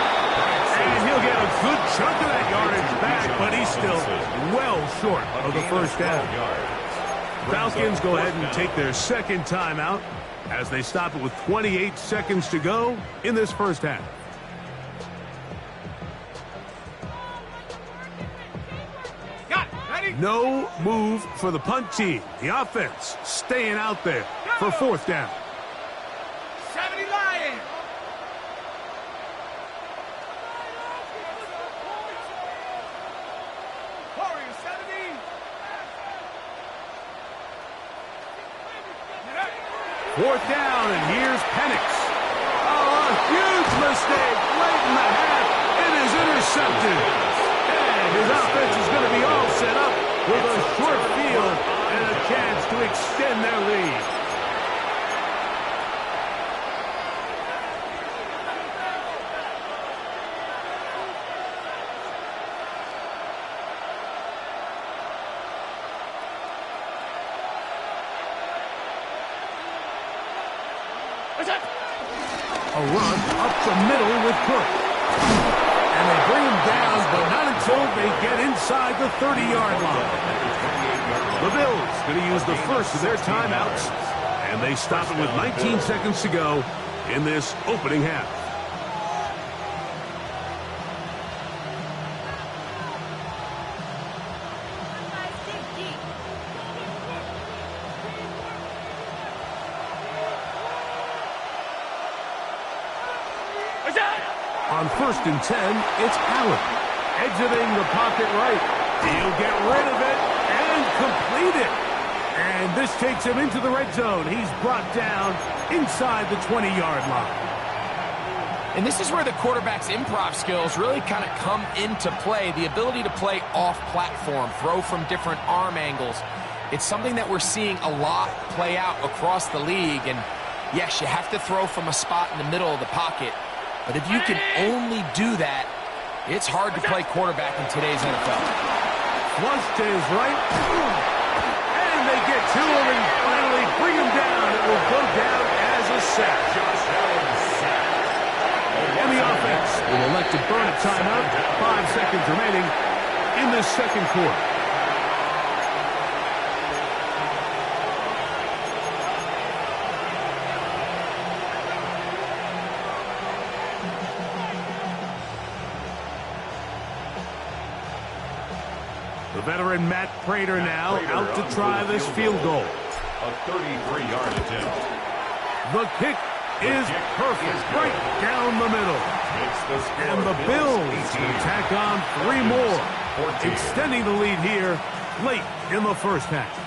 And he'll get a good chunk of that yardage back, but he's still well short of the 1st down. Falcons go ahead and take their 2nd timeout as they stop it with 28 seconds to go in this 1st half. Got it, ready. No move for the punt team. The offense staying out there for 4th down. 70 Lions. Warriors 70. 4th down, and here's Penix. Oh, a huge mistake late in the half. It is intercepted. And his offense is going to be all set up with a short field and a chance to extend their lead. A run up the middle with Cook. And they bring him down, but not until they get inside the 30-yard line. The Bills going to use the first of their timeouts, and they stop it with 19 seconds to go in this opening half. On 1st and 10, it's Allen. Exiting the pocket right. He'll get rid of it and complete it. And this takes him into the red zone. He's brought down inside the 20-yard line. And this is where the quarterback's improv skills really kind of come into play. The ability to play off-platform, throw from different arm angles. It's something that we're seeing a lot play out across the league. And yes, you have to throw from a spot in the middle of the pocket. But if you can only do that, it's hard to play quarterback in today's NFL. Flush to his right. And they get to him and finally bring him down. It will go down as a sack. And the offense will elect to burn a timeout. 5 seconds remaining in this second quarter. The veteran Matt Prater now out to try this field goal. A 33-yard attempt. The kick is perfect, right down the middle. And the Bills tack on 3 more, extending the lead here late in the first half.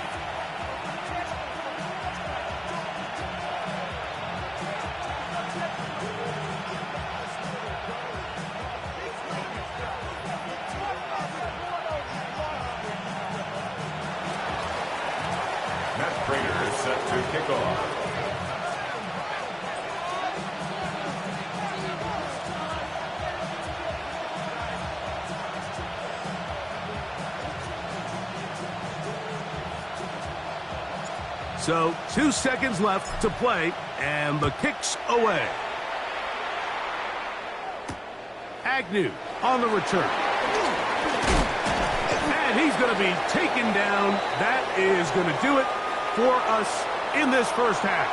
Matt Prater is set to kick off. So 2 seconds left to play, and the kick's away. Agnew on the return. And he's going to be taken down. That is going to do it for us in this first half.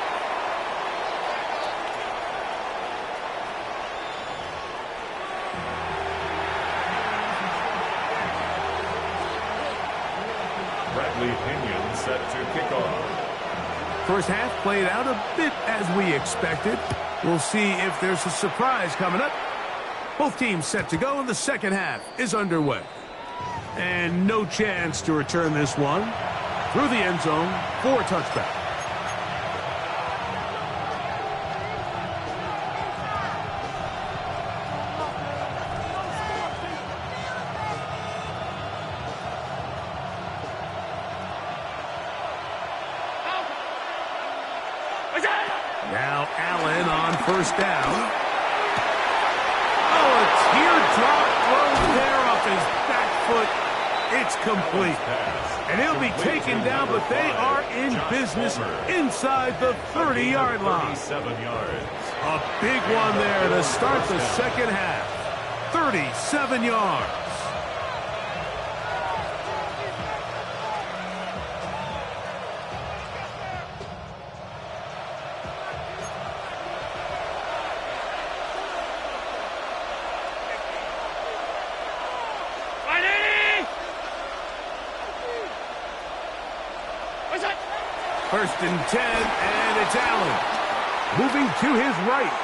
Bradley Pinion set to kick off. First half played out a bit as we expected. We'll see if there's a surprise coming up. Both teams set to go, and the second half is underway. And no chance to return this one through the end zone for a touchback. Now Allen on first down. Oh, a teardrop throw there off his back foot. It's complete. And he'll be taken down, but they are in business inside the 30-yard line. 37 yards. A big one there to start the second half. 37 yards. First and 10, and it's Allen. Moving to his right.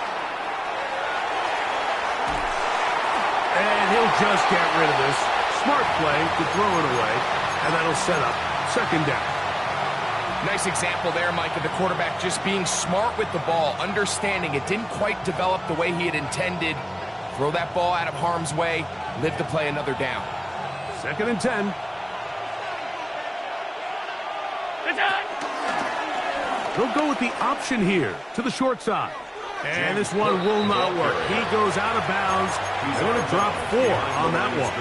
And he'll just get rid of this. Smart play to throw it away, and that'll set up second down. Nice example there, Mike, of the quarterback just being smart with the ball, understanding it didn't quite develop the way he had intended. Throw that ball out of harm's way, live to play another down. Second and 10. They'll go with the option here to the short side. And this one will not work. He goes out of bounds. He's going to drop 4 on that one.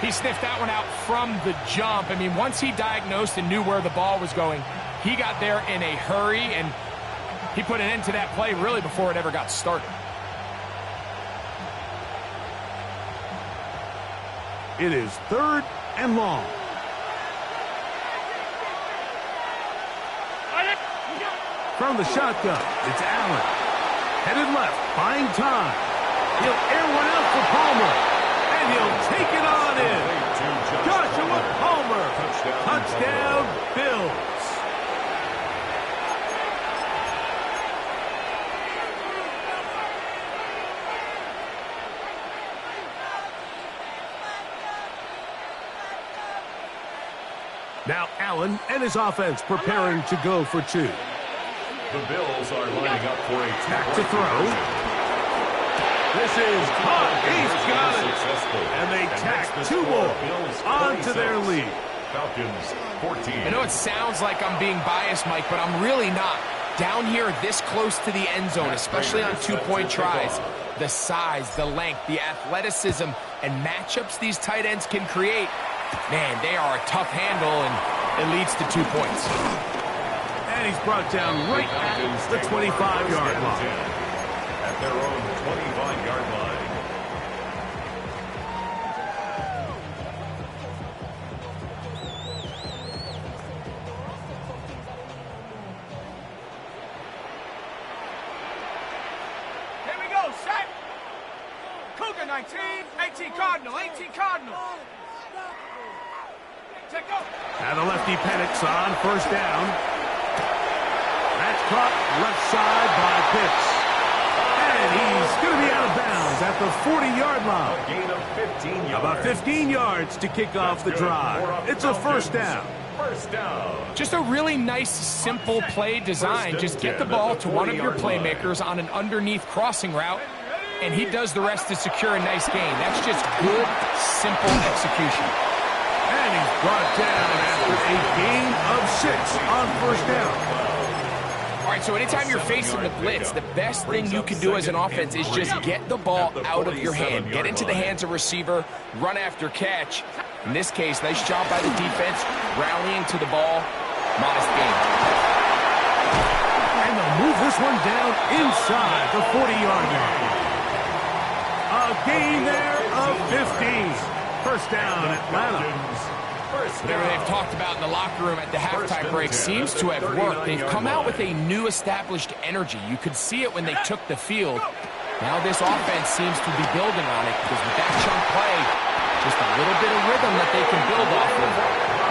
He sniffed that one out from the jump. I mean, once he diagnosed and knew where the ball was going, he got there in a hurry, and he put an end to that play really before it ever got started. It is 3rd and long. From the shotgun, it's Allen. Headed left, buying time. He'll air one out for Palmer. And he'll take it on in. Joshua Palmer. Touchdown, Bills. Now Allen and his offense preparing to go for two. The Bills are lining up for a Back to throw. This is caught. He's got it. And they tack two more onto their lead. Falcons 14. I know it sounds like I'm being biased, Mike, but I'm really not. Down here this close to the end zone, especially on two-point tries, the size, the length, the athleticism, and matchups these tight ends can create, man, they are a tough handle, and it leads to 2 points. And he's brought down right at the 25-yard line. At their own 25-yard line. Here we go, set. Cougar 19, 18 Cardinal, 18 Cardinal. Check go. And the lefty Penix on first down. That's caught left side by Pitts. And he's going to be out of bounds at the 40-yard line. A gain of 15 yards. About 15 yards to kick off the drive. It's a first down. First down. Just a really nice, simple play design. Just get the ball to one of your playmakers on an underneath crossing route, and he does the rest to secure a nice gain. That's just good, simple execution. And he's brought down after a gain of 6 on first down. All right, so anytime you're facing the blitz, the best thing you can do as an offense is just get the ball out of your hand. Get into the hands of receiver, run after catch. In this case, nice job by the defense, rallying to the ball. Modest gain. And they'll move this one down inside the 40-yard line. A gain there of 15. First down, Atlanta. They've talked about in the locker room at the halftime break seems to have worked. They've come out with a new established energy. You could see it when they took the field. Now this offense seems to be building on it because with that chunk play, just a little bit of rhythm that they can build off of.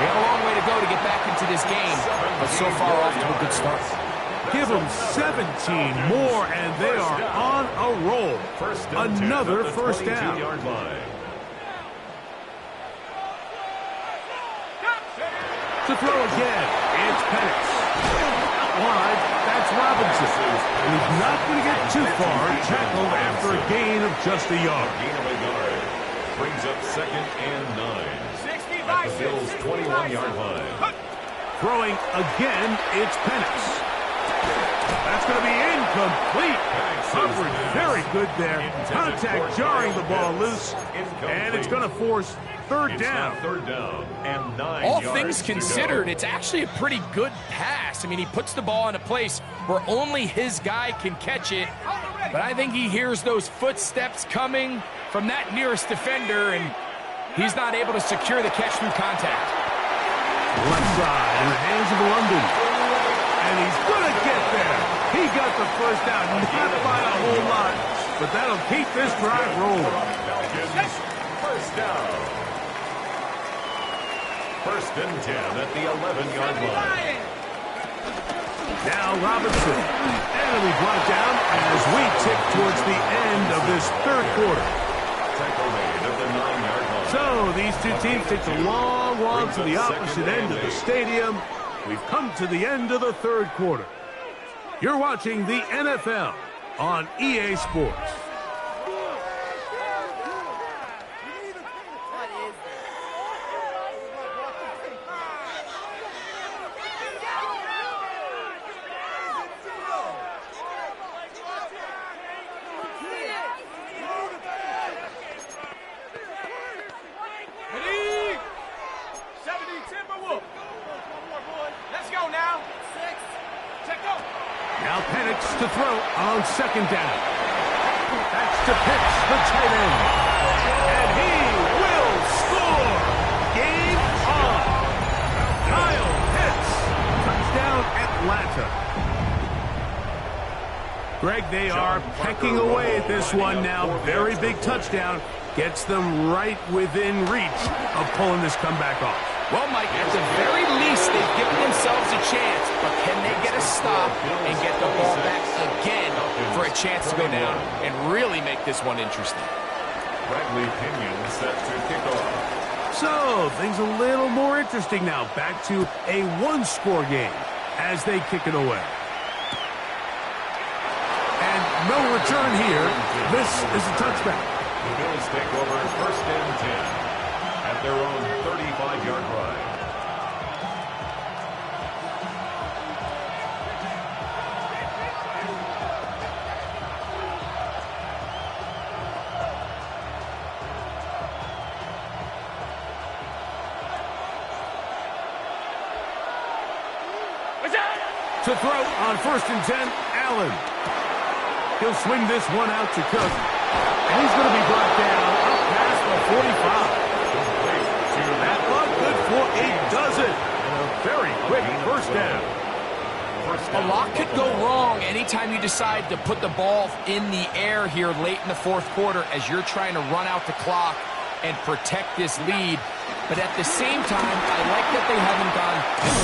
They have a long way to go to get back into this game, but so far off to a good start. Give them 17 more, and they are on a roll. Another first down. To throw again, it's Penix. Wide, that's Robinson. And he's not going to get too far, tackled after a gain of just a yard. Gain of a yard. Brings up 2nd and 9. At the Bills' 21-yard line. Throwing again, it's Penix. That's going to be incomplete. Coverage very good there. Contact jarring the ball loose. And it's going to force third down. Third down and 9 All yards things considered, it's actually a pretty good pass. I mean, he puts the ball in a place where only his guy can catch it. But I think he hears those footsteps coming from that nearest defender, and he's not able to secure the catch through contact. Left side in the hands of London. And he's going to get there. He got the first down, not by a whole lot, but that'll keep this drive rolling. First down. First and 10 at the 11-yard line. Now Robinson. And it'll be brought down as we tick towards the end of this third quarter. Tackle made at the 9-yard line. So these two teams take the long walk to the opposite end of the stadium. We've come to the end of the third quarter. You're watching the NFL on EA Sports. Now Penix to throw on second down. That's to Pitts, the tight end. And he will score. Game on. Kyle Pitts. Touchdown Atlanta. Greg, they are pecking away at this one now. Very big touchdown. Gets them right within reach of pulling this comeback off. Well, Mike, at the very least, they've given themselves a chance, but can they get a stop and get the ball back again for a chance to go down and really make this one interesting? Bradley Pinion set to kick off. So, things a little more interesting now. Back to a one-score game as they kick it away. And no return here. This is a touchback. The Bills take over first and 10 at their own 35-yard line. To throw on first and 10, Allen. He'll swing this one out to Cook. And he's going to be brought down up past the 45. That one good for a dozen. And a very quick first down. A lot could go wrong anytime you decide to put the ball in the air here late in the fourth quarter as you're trying to run out the clock and protect this lead. But at the same time, I like that they haven't gone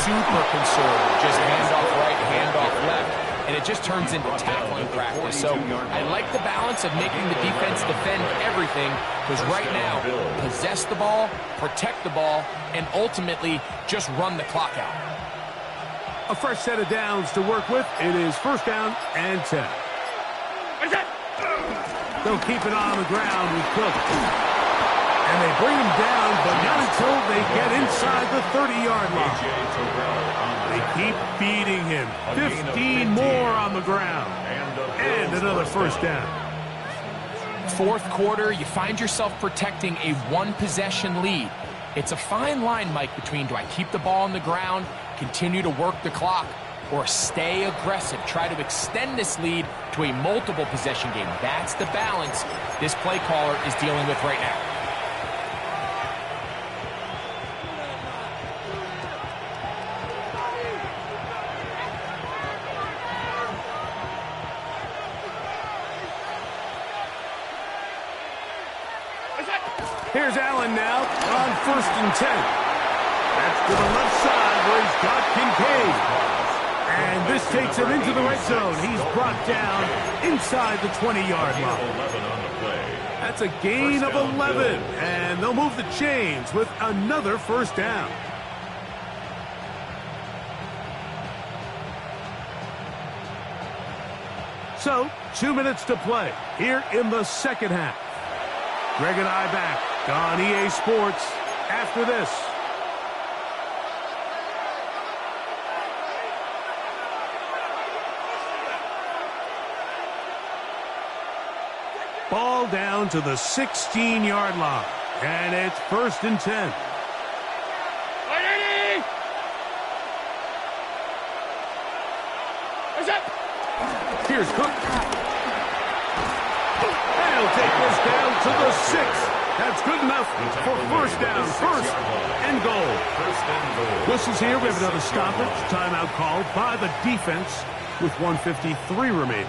super conservative. Just handoff right, handoff left, and it just turns into tackling practice. So I like the balance of making the defense defend everything, because right now, possess the ball, protect the ball, and ultimately just run the clock out. A fresh set of downs to work with. It is first down and 10. They'll keep it on the ground with Cook. And they bring him down, but not until they get inside the 30-yard line. They keep beating him. 15 more on the ground. And another first down. Fourth quarter, you find yourself protecting a one-possession lead. It's a fine line, Mike, between do I keep the ball on the ground, continue to work the clock, or stay aggressive, try to extend this lead to a multiple-possession game. That's the balance this play caller is dealing with right now. Here's Allen now on first and 10. That's to the left side where he's got Kincaid. And this takes him into the red zone. He's brought down inside the 20-yard line. That's a gain of 11. And they'll move the chains with another first down. So, 2 minutes to play here in the second half. Greg and I back on EA Sports after this. Ball down to the 16-yard line, and it's first and 10. Here's Cook. They'll take this down to the 6. That's good enough for first down. First and goal. Whistles here. We have another stoppage. Timeout called by the defense with 1:53 remaining.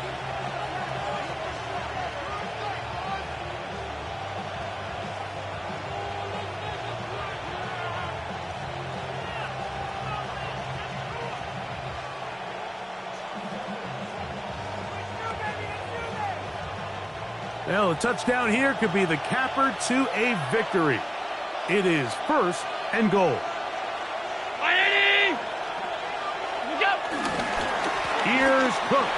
Well, a touchdown here could be the capper to a victory. It is first and goal. Here's Cook.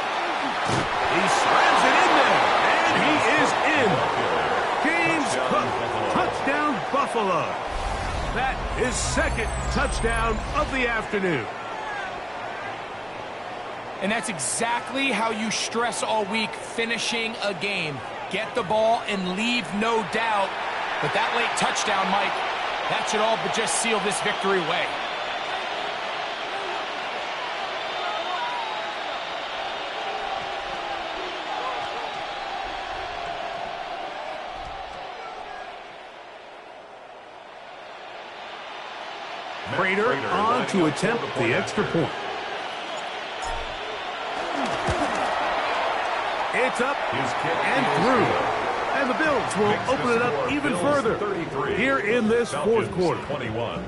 He slams it in there, and he is in. James Cook, touchdown Buffalo. That is second touchdown of the afternoon. And that's exactly how you stress all week, finishing a game. Get the ball and leave no doubt. But that late touchdown, Mike, that should all but just seal this victory away. Prater on to attempt the extra point. It's up and through. And the Bills will open it up even further here in this fourth quarter. 21.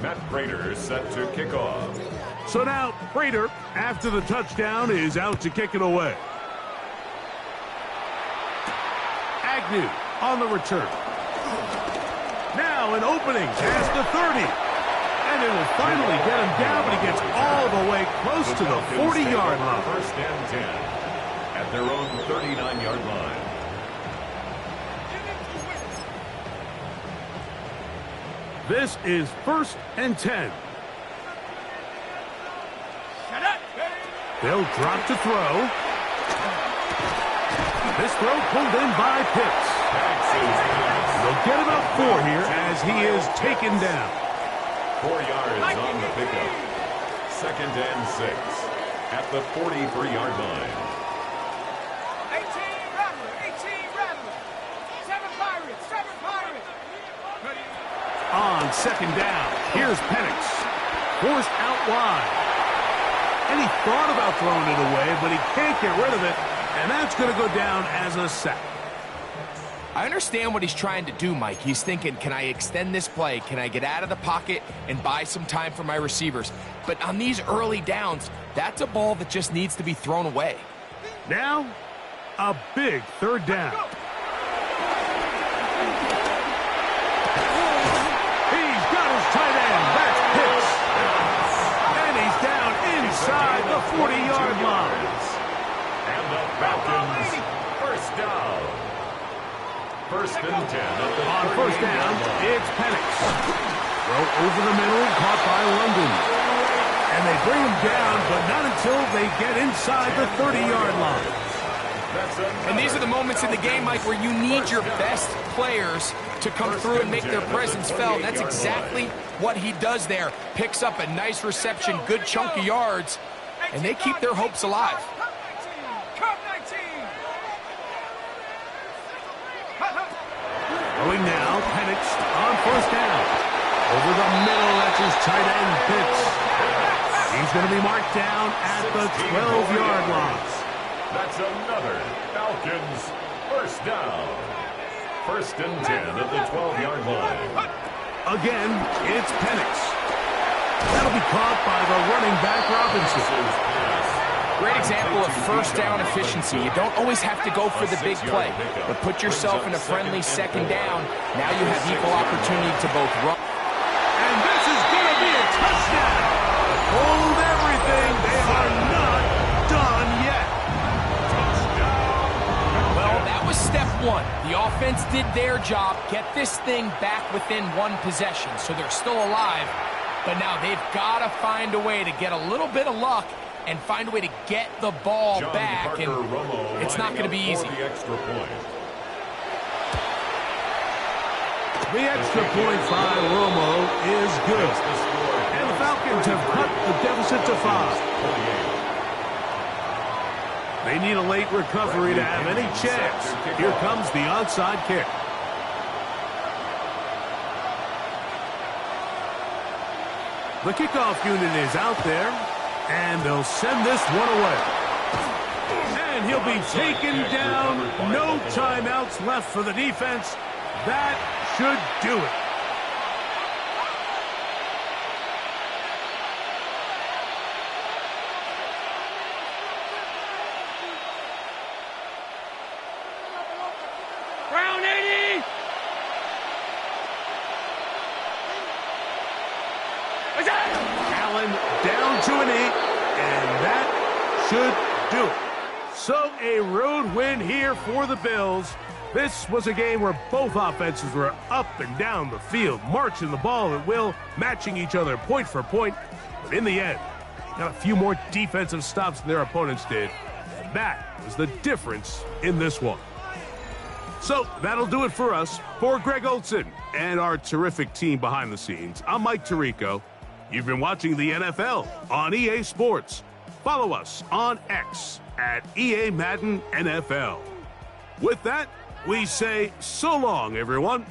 Matt Prater set to kick off. So now, Prater, after the touchdown, is out to kick it away. Agnew on the return. Now an opening past the 30. And it will finally get him down, but he gets all the way close to the 40-yard line. First and 10 at their own 39-yard line. This is first and 10. They'll drop to throw. This throw pulled in by Pitts. They'll get about 4 here as he is taken down. 4 yards on the pickup. Second and 6 at the 43-yard line. 18 Rattler, 18 Rattler. 7 Pirates, 7 Pirates. On second down, here's Penix. Forced out wide. And he thought about throwing it away, but he can't get rid of it. And that's going to go down as a sack. I understand what he's trying to do, Mike. He's thinking, can I extend this play? Can I get out of the pocket and buy some time for my receivers? But on these early downs, that's a ball that just needs to be thrown away. Now, a big third down. He's got his tight end. That's Pitts. And he's down inside the 40-yard line. And the Falcons first down. First and 10 at the On first down, it's Penix. Throw over the middle, caught by London. And they bring him down, but not until they get inside the 30-yard line. And these are the moments in the game, Mike, where you need your best players to come through and make their presence felt. That's exactly what he does there. Picks up a nice reception, good chunk of yards, and they keep their hopes alive. Going now, Penix on first down. Over the middle, that's his tight end, Pitts. He's going to be marked down at the 12-yard line. That's another Falcons first down. First and 10 at the 12-yard line. Again, it's Penix. That'll be caught by the running back, Robinson. Great example of first down efficiency. You don't always have to go for the big play, but put yourself in a friendly second down. Now you have equal opportunity to both run. And this is going to be a touchdown. Hold everything. They are not done yet. Well, that was step one. The offense did their job, get this thing back within one possession, so they're still alive. But now they've got to find a way to get a little bit of luck and find a way to get the ball back, and it's not going to be easy. The extra point. The extra point by Romo is good. And the Falcons have cut the deficit to 5. They need a late recovery to have any chance. Here comes the onside kick. The kickoff unit is out there. And they'll send this one away. And he'll be taken down. No timeouts left for the defense. That should do it. Brown 80. Allen down to an 8, and that should do it. So a road win here for the Bills. This was a game where both offenses were up and down the field, marching the ball at will, matching each other point for point. But in the end, got a few more defensive stops than their opponents did. And that was the difference in this one. So that'll do it for us. For Greg Olson and our terrific team behind the scenes, I'm Mike Tirico. You've been watching the NFL on EA Sports. Follow us on X at EA Madden NFL. With that, we say so long, everyone.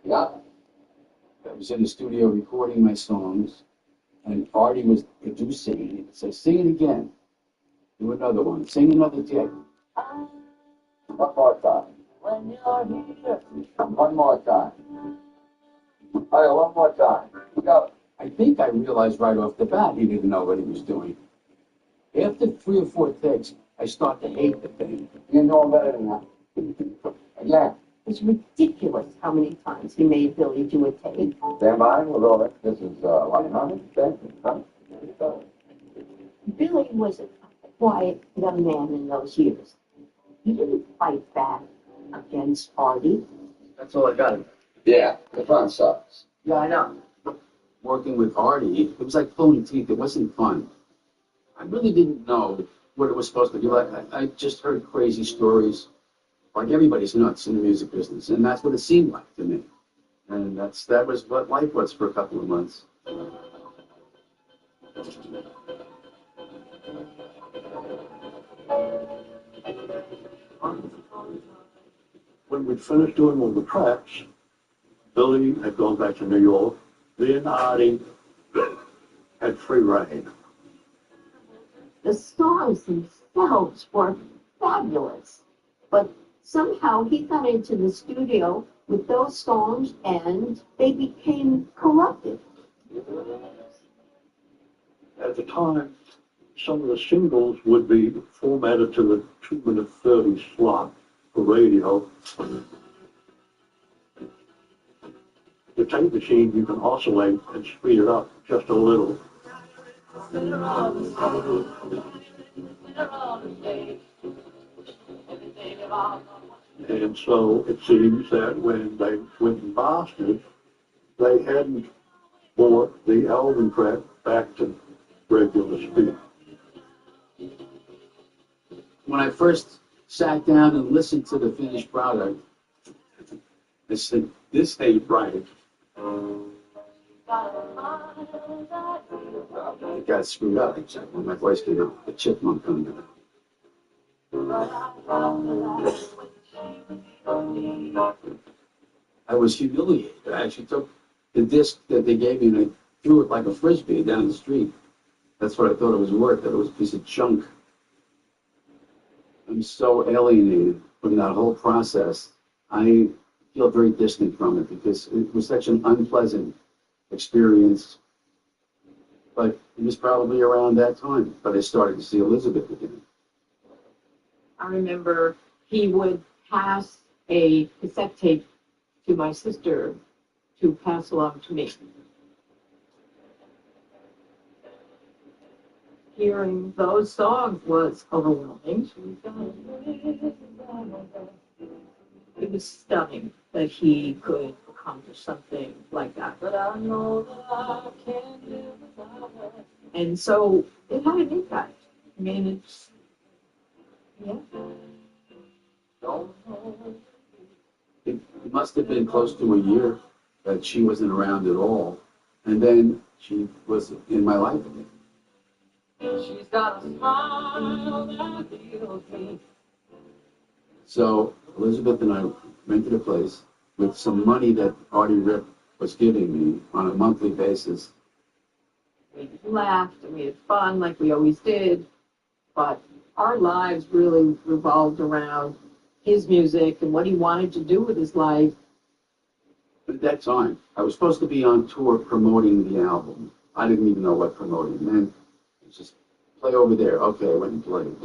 Yeah. I was in the studio recording my songs, and Artie was producing it. He said, sing it again. Do another one. Sing another take. One more time. When you're here. One more time. All right, one more time. Go. I think I realized right off the bat he didn't know what he was doing. After 3 or 4 takes, I start to hate the thing. You know better than that. Again. It's ridiculous how many times he made Billy do a take. Stand by with all that. This is 100. Billy was a quiet young man in those years. He didn't fight back against Artie. That's all I got. Yeah, the fun sucks. Yeah, I know. Working with Artie, it was like pulling teeth. It wasn't fun. I really didn't know what it was supposed to be like. I just heard crazy stories. Like everybody's nuts in the music business, and that's what it seemed like to me. And that was what life was for a couple of months. When we'd finished doing all the tracks, Billy had gone back to New York. Me and Artie had free reign. The songs themselves were fabulous, but somehow he got into the studio with those songs and they became corrupted. At the time, some of the singles would be formatted to the 2-minute 30 slot for radio. The tape machine, you can oscillate and speed it up just a little. And so it seems that when they went and mastered, they hadn't brought the album track back to regular speed. When I first sat down and listened to the finished product, I said, this ain't right. It got screwed up when my voice came out, the chipmunk coming out. I was humiliated. I actually took the disc that they gave me and I threw it like a frisbee down the street. That's what I thought it was worth, that it was a piece of junk. I'm so alienated from that whole process. I feel very distant from it because it was such an unpleasant experience. But it was probably around that time that I started to see Elizabeth again. I remember he would pass a cassette tape to my sister to pass along to me. Hearing those songs was overwhelming. It was stunning that he could accomplish something like that. But I know that I can't live without her. And so it had an impact. I mean, it's, yeah. It must have been close to a year that she wasn't around at all. And then she was in my life again. She's got a smile that heals me. So Elizabeth and I rented a place with some money that Artie Rip was giving me on a monthly basis. We laughed and we had fun like we always did, but our lives really revolved around his music and what he wanted to do with his life. At that time, I was supposed to be on tour promoting the album. I didn't even know what promoting meant. It was just play over there. Okay, I went and played.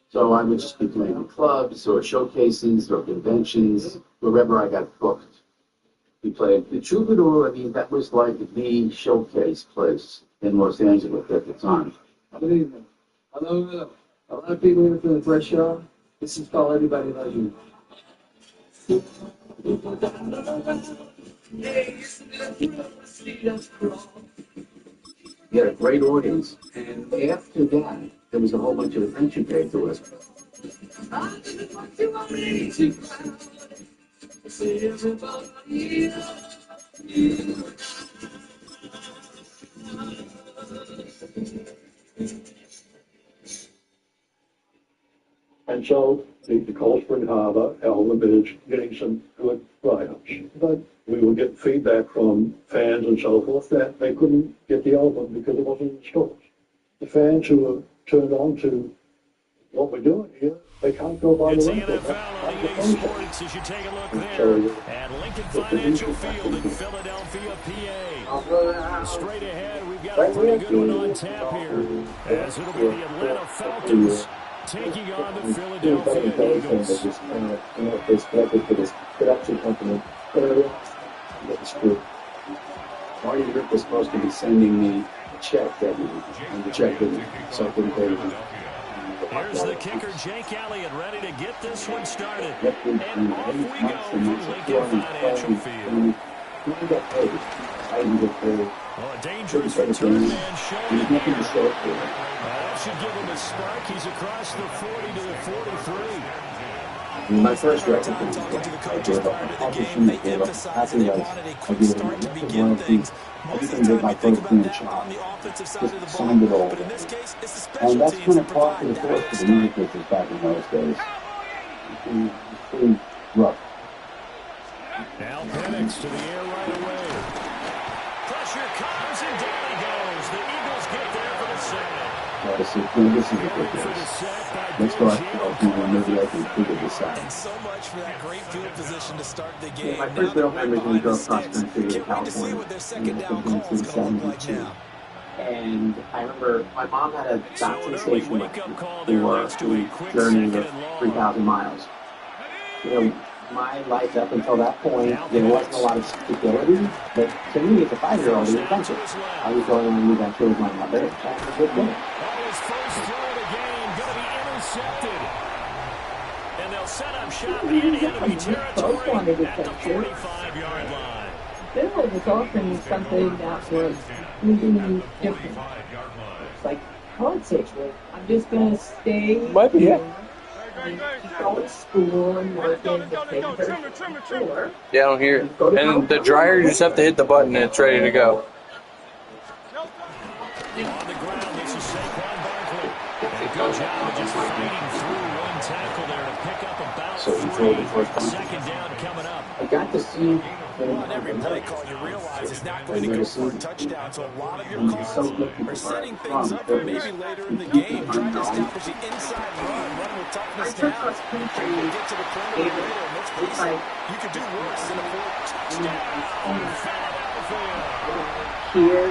So I would just be playing in clubs or showcases or conventions, wherever I got booked. We played the Troubadour. I mean, that was like the showcase place in Los Angeles at the time. Good evening. Hello. A lot of people here for the first show. This is called Everybody Loves You. We had a great audience, and after that, there was a whole bunch of attention paid to us. so the Cold Spring Harbor album is getting some good write-ups. But we will get feedback from fans and so forth that they couldn't get the album because it wasn't in stores. The fans who are turned on to what we're doing here, they can't go by it's the the record. NFL on EA Sports as you take a look there at Lincoln Financial Field in Philadelphia, PA. Straight ahead, we've got a pretty good one on tap here, as it'll be the Atlanta Falcons taking on the Philadelphia Eagles. This connected to this production company. That's true. Marty Rick was supposed to be sending me a check that week, and the check didn't, so I couldn't pay him. Here's the kicker, Jake Elliott, ready to get this one started. And off we go from Lincoln Financial Field. I didn't get paid. Well, a dangerous return man showing it here. That should give him a spark. He's across the 40 to the 43. My first record was talking to the coaches prior to the game. They emphasized that they wanted a quick start to begin things. Most of the time, you think about that on the offensive side of the ball, but in this case, it's the special teams that provide that for the music pitchers back in those days. It's pretty rough. Now Penix to the air right away. Pressure comes and down he goes. The Eagles get there for the sack. This is ridiculous. Let's go out maybe I can figure this out. And so much for that great field position to start the game. My first real memory when we drove cross country to California. See what their second down call is going to look like now. And I remember my mom had a Datsun station wagon for a journey of 3,000 miles. You know, my life up until that point, there wasn't a lot of stability, but to me, as a 5-year-old, it was comfort. I was going to move that with my mother, and it was a good thing. His first throw of the game going to be intercepted. And they'll set up shop in enemy territory at the 45-yard line. Bill was offering something that was really different. It's like, God's sake, I'm just going to stay. Might be, yeah. Go to school and work in the sure. Yeah, I don't hear it. And the dryer, you just have to hit the button and it's ready to go. On the ground, this is Saquon Barkley. Good job of just fighting through one tackle there to pick up about three. Second down coming up. I got to see on every play call, you realize it's not going to go for a touchdown, so a lot of your calls are setting things up for maybe later in the game, trying to establish the inside run with toughness now, and get to the corner later, and let's face it, you could do worse than a 4 touchdown. Here,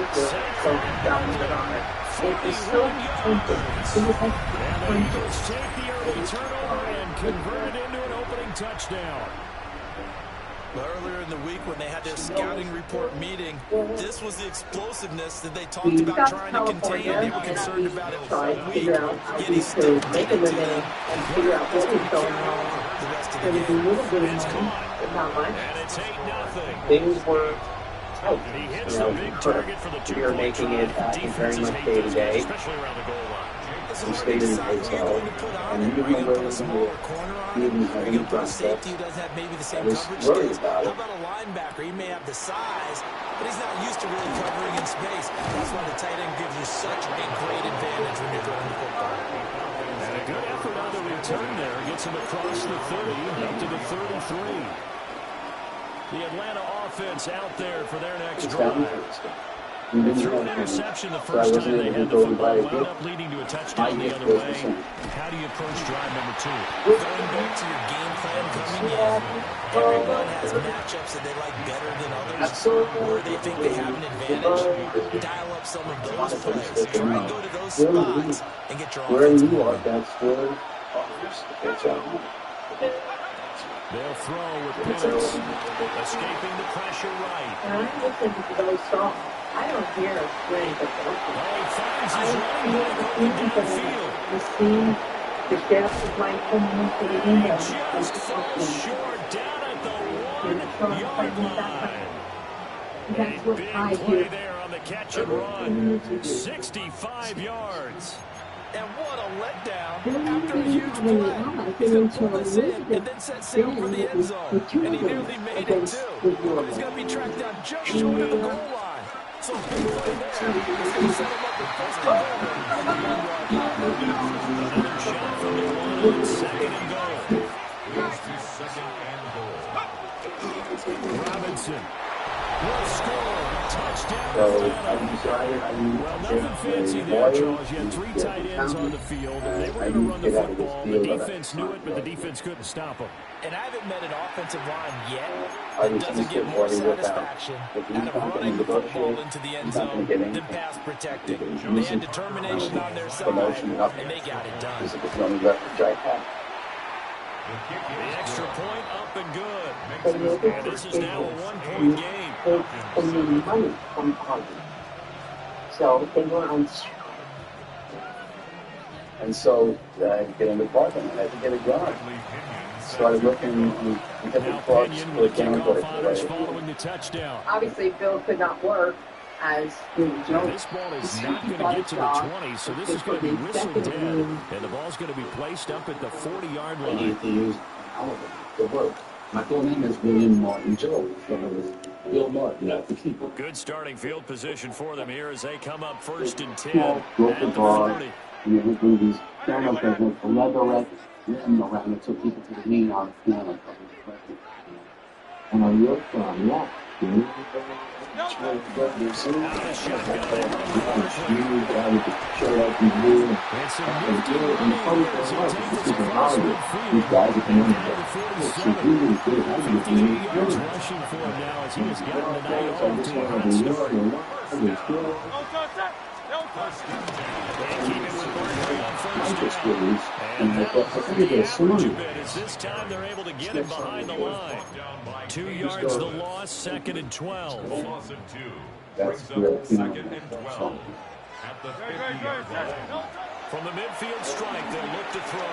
down on it. It is so tempting. It was like and the Eagles take the early turnover and convert it into an opening touchdown. Earlier in the week when they had their scouting report meeting, this was the explosiveness that they talked about trying to contain. They were concerned about it all week. Yet he still made it to and figure out what was going on. The rest of There the was a game. little bit of money, but not much. And it's 8-0. things were tight. He hits You know, the big target for the we were making it very much day to day. especially around the goal line. We stayed in place well, and we didn't know where we were. We didn't have any prospects. Safety who doesn't have maybe the I same was coverage worried skills. about How it. about a linebacker? He may have the size, but he's not used to really covering in space. That's why the tight end gives you such a great advantage when you're throwing the football. And a good effort on the return there. Gets him across the 30, up to the 33. The Atlanta offense out there for their next drive. Threw an interception the first time they had the football, wound up leading to a touchdown the other way. How do you approach drive number 2? Going back to your game plan coming in, everyone has matchups that they like better than others, or they think they have an advantage. Dial up some of those plays. Try and go to those spots and get your offense Wherever you are, going. that's where offers to catch up. They'll throw with Penix, escaping the pressure right. And I listen to those songs. I don't hear great but He finds his running back open downfield. the scene, the depth of my coming into the window. Just falls short down at the 1-yard line. That's what Big I play do. there on the catch and run. 65 yards. And what a letdown after a huge play. He's going to pull this in and then set sail for the end zone. And he nearly made it too. But he's going to be tracked down just short of the goal line. whistle. And now it's going to set him up with first and goal. Another shot from the line on second and goal. Here's to second and goal. Robinson will score. Touchdown. Well, nothing fancy there, Charles. You had 3 tight ends on the field. They were going to run the football. The defense knew it, but the defense couldn't stop them. And I haven't met an offensive line yet that doesn't get more satisfaction out of running the football into the end zone than pass protecting. They had determination on their side, and they got it done. The extra point up and good. And this is now a 1-point game. So they were on. And so getting the problem, I had to get it going. Started looking at different clubs for the game. Following the touchdown. Obviously, Bill could not work as this ball is not going to get to the 20, so this is going to be whistled dead. And the ball's going to be placed up at the 40-yard line. I need to use the work. My full name is William Martin Joe. Bill Martin. Good starting field position for them here as they come up first and 10. Broken bar. We do these piano techniques, the leather rhythm around it so people to the knee on the piano. And I look from that. This time they're able to get him behind the line. 2 yards the loss, second and 12. Loss of 2. That's Brings up good. second and 12. At the 50-yard line. From the midfield strike, they'll look to throw.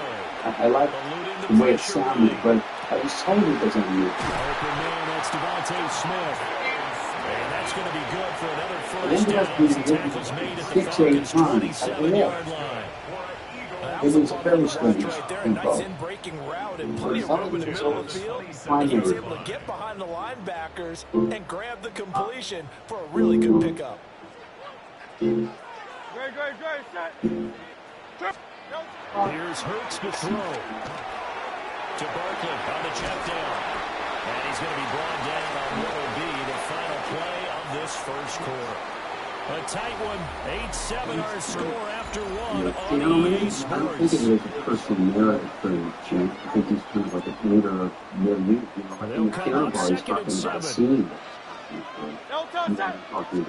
I like the way it sounded, but I was told it doesn't use. Open man, that's Devontae Smith. And that's going to be good for another first down. The tackle's made at the Falcons' 27-yard line. It was very strange. Right there, a nice in-breaking route and plenty of room in the middle of the field. And he was able to get behind the linebackers and grab the completion for a really good pickup. Great. Here's Hurts to throw. To Barkley on the check down. And he's going to be brought down on what will be the final play of this first quarter. A tight one, 8-7 our score after one on EA Sports. I don't think it is a personal narrative thing, Jim. I think he's kind of like a leader of their youth. I think the piano bar is talking about a scene. Off the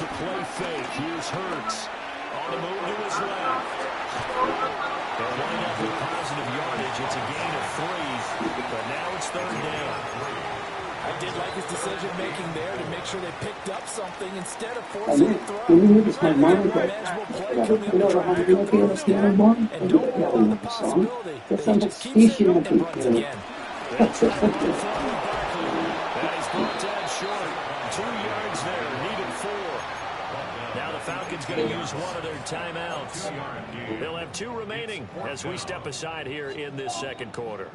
play fake, here's Hurts. On the move to his left. They're running up with positive yardage. It's a gain of 3, but now it's third down. I did like his decision-making there to make sure they picked up something instead of And forcing a then, throw. when you just have money Manageable play coming up the how to make a piano bar, and look at the other song. That's on the station of the piano. That's it. And he's brought down short. 2 yards there, needed 4. Now the Falcons going to use one of their timeouts. They'll have 2 remaining as we step aside here in this second quarter.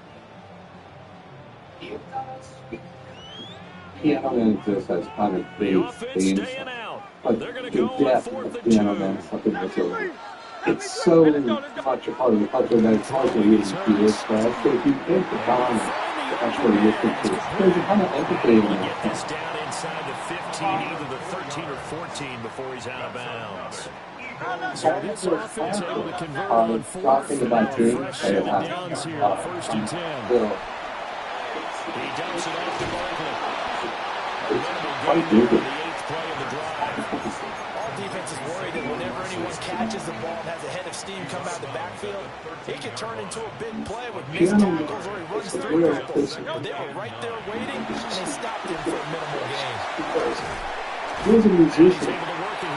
Piano exists as kind of The offense staying out. They're going to go on 4th and 2. It's so much a part of the culture that it's hard to really do this, but I think if you take the time to actually listen to it, there's a kind of empathy in Get it. this down inside the 15, either the 13 or 14 before he's out of bounds. So this offense able to convert on 4th. Talking about teams Fresh that 7 have downs here, 1st and 10. Bill, He dumps it off to Barkley. quite good. The 8th play of the drive. All defenses worry that whenever anyone catches the ball and has a head of steam come out the backfield, it can turn into a big play with missed tackles or he runs through people. But they were right there waiting, and they stopped him for a minimal gain. Here's a musician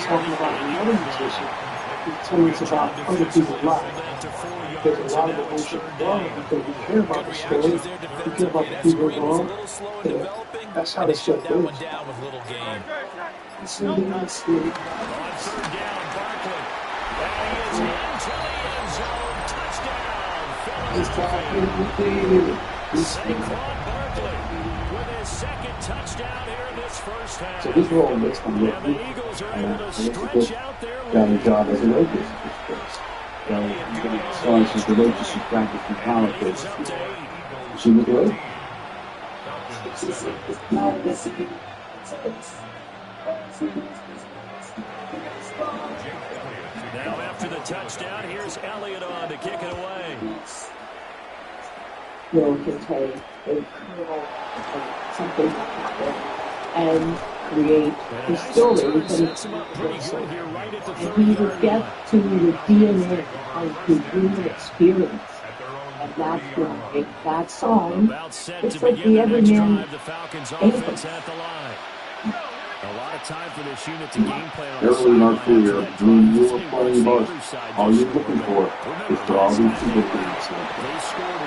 talking about another musician. He tells us about other people's lives. There's a lot of emotion involved because we care about the story, we care about the people involved. That's how the show goes. Down with little gain. It's really nice. Really. On 3rd down, Barkley. And he is into the end zone. Touchdown. It's time. Saquon Barkley with his second touchdown here in this first half. So his role next time, and the Eagles are able to stretch out their lead. got a job as a waitress first. So as far as the waitress who practiced in college, she was good. Now after the touchdown, here's Elliott on to kick it away. Will can take a kernel of something like that and create a story and he would get to the DNA of the human experience. And that's going to make that song. It's like the everyman anthem. A lot of time for this unit to game plan on early in our career, when you were playing most, all you're looking for is for all these people to be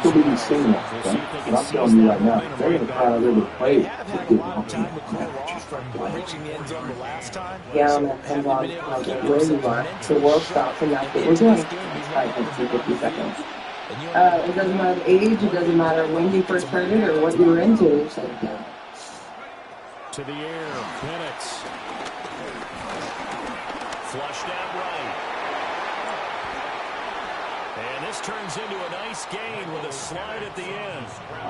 still be seen that, okay? But I'm telling you right now, they're going to try to really play to get Yeah, and that comes on where you are. The world stops, and that's what we're doing. 50 seconds. It doesn't matter age, it doesn't matter when you first heard it or what you were into. So, yeah. To the air, Penix. Flushed out right. And this turns into a nice gain with a slide at the end.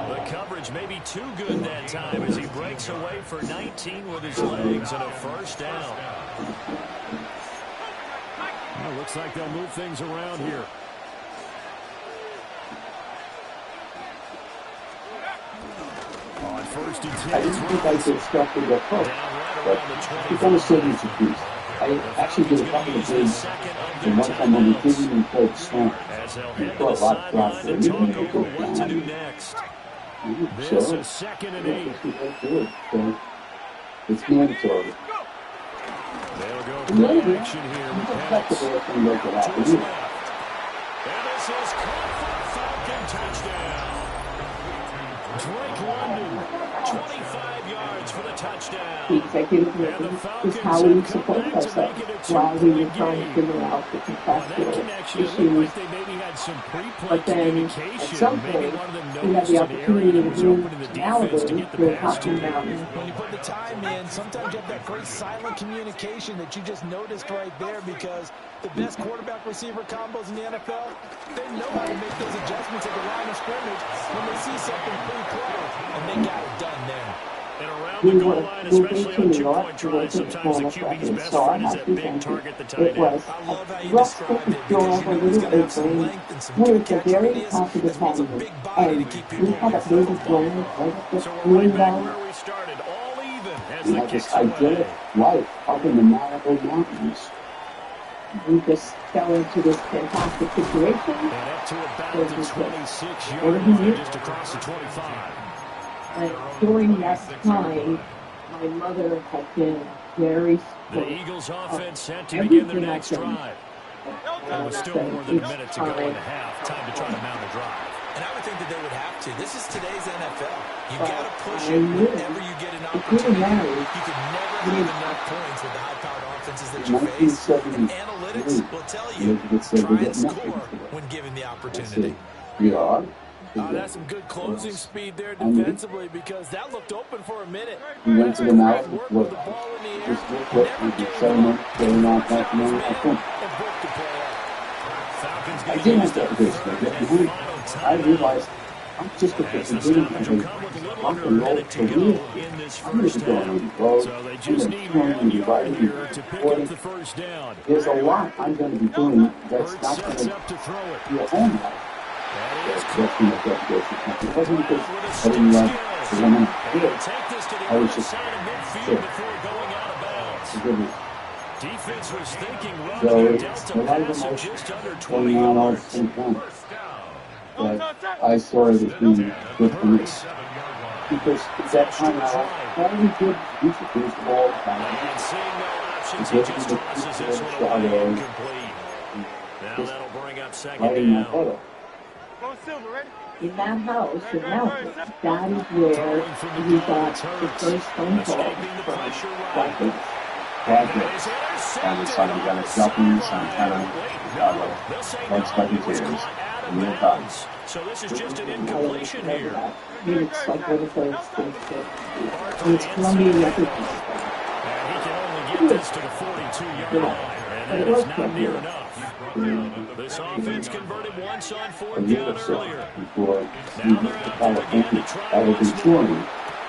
The coverage may be too good that time as he breaks away for 19 with his legs and a first down. Well, looks like they'll move things around here. On first and 10. I didn't think I could stop with that first, but he kind of showed me some piece. I actually did a couple of things, and one time when we didn't even play the snap, we put a lot of blocks there. You can make it down. This is second and 8. So it's mandatory. They'll go play action here with Penix. And this is caught for a Falcon touchdown. Drake London, 25 yards for the touchdown. The executive meeting is how we support ourselves while we were trying to figure out the contractual issues. But then, at some point, we had the opportunity to move to Malibu to Hot Mountain. When you put the time in, sometimes you have that great silent communication that you just noticed right there, because the best quarterback-receiver combos in the NFL, they know how to make those adjustments at the line of scrimmage when they see something pre-play, and they got it done there. And around the goal line, especially on two-point tries, sometimes the QB's best friend is that big target, the tight end. I love how you described it, because you know he's going to have some length and some good catchability, and a big body to keep people off the football. So we're right back where we started, all even as the kicks away. idyllic life up in the Malibu Mountains. We just fell into this fantastic situation. And up to about the 26-yard line, just across the 25. And during that time, my mother had been very The Eagles offense set to begin their next drive. There was still more than a minute to go in the half. Time to try to mount a drive. And I would think that they would have to. This is today's NFL. You got to push it whenever you get an opportunity. You can never have enough points with the high-powered offenses that you face. And analytics will tell you, try and score when given the opportunity. Yeah. That's some good closing speed there defensively, because that looked open for a minute. We went to the mountain, just look, we did 7 months, getting out that money, I think. I didn't have to do this, I realized I'm just a bit beginning of a rock and roll career. I'm going to go on the road, I'm going to turn and divide and recording. There's a lot I'm going to be doing that's not going to be your own life. That's going to get this. It wasn't because I didn't love the woman I did. I was just sick. Forgiveness. Defense was thinking so it's a lot of emotion going on all at the same time. But I saw it as being good for me. Because at that time, all we did was use the ball back. To get to the shadow. Just lighting my head up. In that house in Mountain, that is where we got the first phone call from Projects. And it's like we got a jumping, some kind of, like spikey tears. out of bounds. So this is just an incompletion here. It's like one of those things that it's Columbia Records. And he can only get this to the 42-yard line, and that is not near enough. This offense converted once on fourth down earlier. Before now they're out there again to try once more.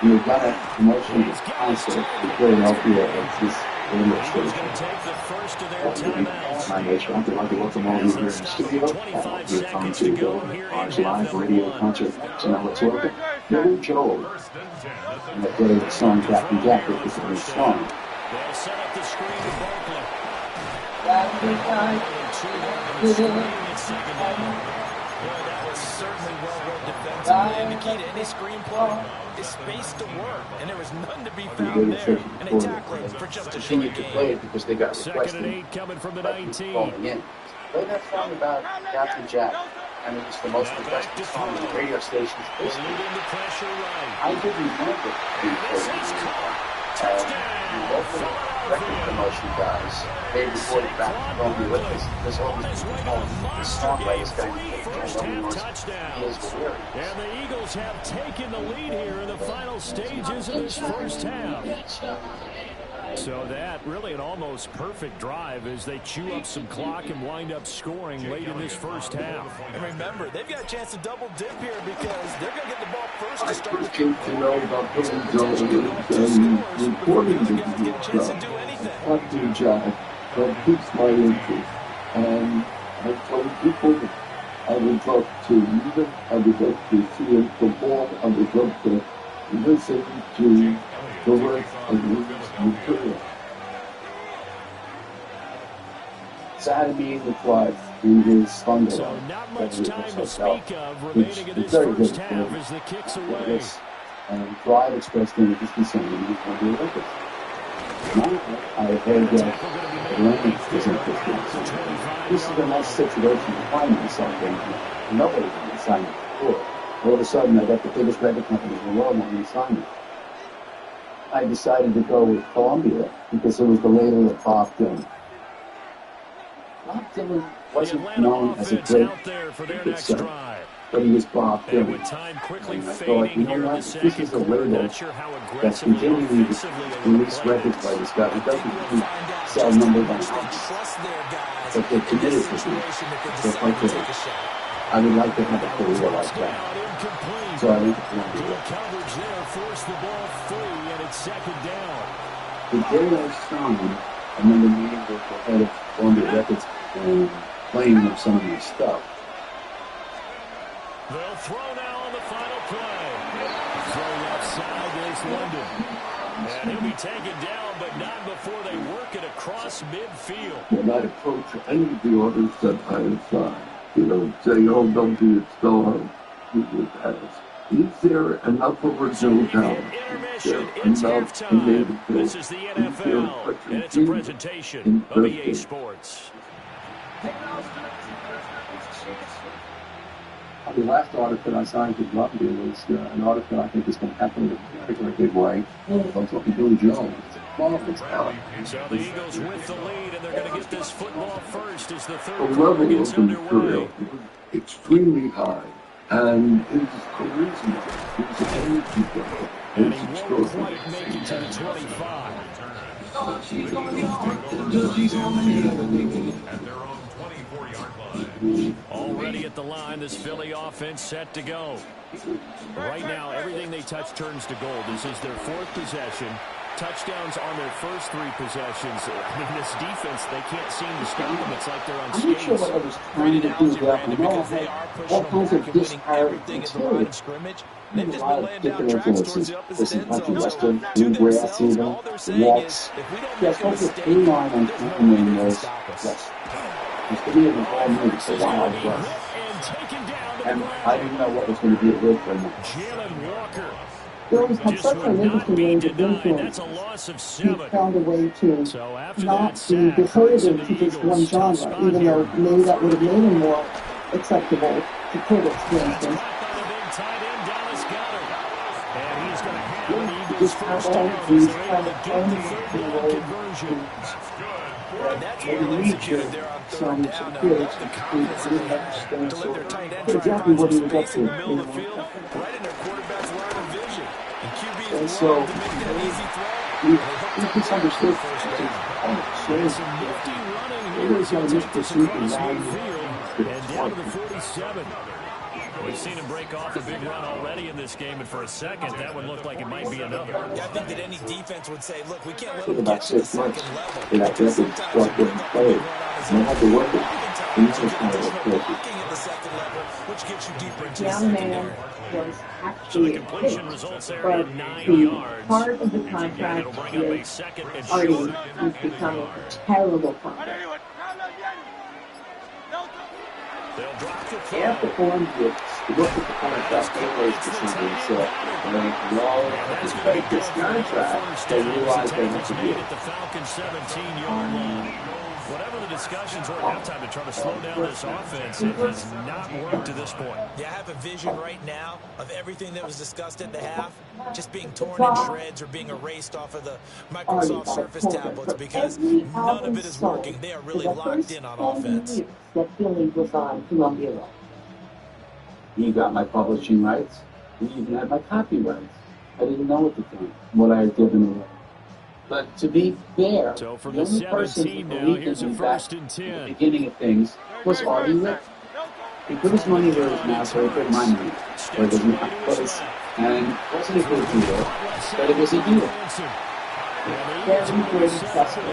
You've got a promotion concert to Philadelphia. It's this radio station. Going to take the first of their timeouts. My nature, I'd like to welcome all of you here in the studio. We're trying to go on live radio concert tonight. Let's welcome Billy Joel. And that the song Captain Jack is a new song. They'll set up the screen to Barkley. That was certainly well read defensively, and the key to any screenplay is space to work, and there was none to be found there, and they tackled it for just a short to play it because they got second and 8 coming from the 19. Play that song about Captain Jack. I mean, it's the most requested song on the radio stations. I didn't know that local record promotion guys, they reported back to Columbia with this song by this guy. And the Eagles have taken the lead here in the final stages of this first half. So that really an almost perfect drive as they chew up some clock and wind up scoring late in this first half. And remember, they've got a chance to double dip here because they're going to get the ball first to start. I came to know about Billy Joel and reporting the Captain Jack that piques my interest. And I told people that I would love to read it, I would love to see him perform, I would love to listen to the rest of his material. Sad being the flight in his thunder. So not much time to speak of remaining in this first half as the kicks away. Drive expressed in the distance and the Olympics. Now I heard that Olympics is interested. This is a nice situation to find myself in. Nobody can sign me before. All of a sudden, I got the biggest record company in the world on the assignment. I decided to go with Columbia because it was the label that Bob Dylan. Bob Dylan wasn't known as a great singer, but he was Bob Dylan. And I thought, you know what, this is a label that's continuing to release records by this guy. He doesn't really sell number one hits, but they're committed to him. I would like to have a career like that. So I went to Columbia. The day I signed, I remember meeting with the head of Columbia Records and playing with some of my stuff. They'll throw now on the final play. Throw left side, there's London. And he'll be taken down, but not before they work it across midfield. When I approach any of the orders that I have signed, you don't say, oh, don't be a star. You would ask, is there enough original talent? Is there enough innate ability? This is the NFL, and it's a presentation of EA Sports. The last artist that I signed to Columbia was an artist that I think is going to happen in a particular big way. That's what we're doing, Joe. It's talent. So the Eagles with the lead, and they're going to get this football first as the third quarter quarter gets underway. The level of the material is extremely high, and his charisma, his energy level is extraordinary. And he won't quite make it to the 25. Already at the line, this Philly offense set to go. Right now, everything they touch turns to gold. This is their fourth possession. Touchdowns on their first three possessions. I mean, this defense, they can't seem to stop them. It's like they're on skates. I'm not sure what I was trying to do there. Because they are pushing them back and winning everything at the line of scrimmage. They've just been laying down tracks towards the opposite end zone. To themselves, all they're saying is, if we don't make a mistake, this offense can stop us. It's to me, it was all new. It's a wild run. And I didn't know what was going to be a good for him. Bills had such an interesting range of influence. He found a way to not be beholden to just one genre, even though maybe that would have made him more acceptable to critics, for instance. Just how all these kind of conversions. maybe need to some kids who didn't understand so exactly what he was up to. And so he misunderstood. It was going to miss pursuit and down to the 47. We've seen him break off a big run already in this game, and for a second, that would look like it might be another. Yeah, I think that any defense would say, look, we can't let took him about get to the 6 months second level. for that record to start getting played. And they had to work it. And this was kind of a blocking at the second level, which gets you deeper into the Young secondary. man was actually a completion hit, results there but in 9 the yards. part of the contract with Artie is becoming a terrible contract. They'll drop the throw. After form gets look at the contract, they raised the something and said, well, it's fake this contract, they realize they have to do it. At the Falcons' 17-yard line. Whatever the discussions were at halftime to try to slow down this offense, it has not worked to this point. Yeah, I have a vision right now of everything that was discussed at the half just being torn in shreds or being erased off of the Microsoft Surface tablets because none of it is working. They are really locked in on offense. That Billy was on Columbia. You got my publishing rights. You even had my copyrights. I didn't know at the time what I had given away. But to be fair, so for the only person who believed in me back at the beginning of things was Artie Rick. He put his money where his mouth, so he put my money where his mouth was. And it wasn't a good deal, but it was a deal. Very great successful.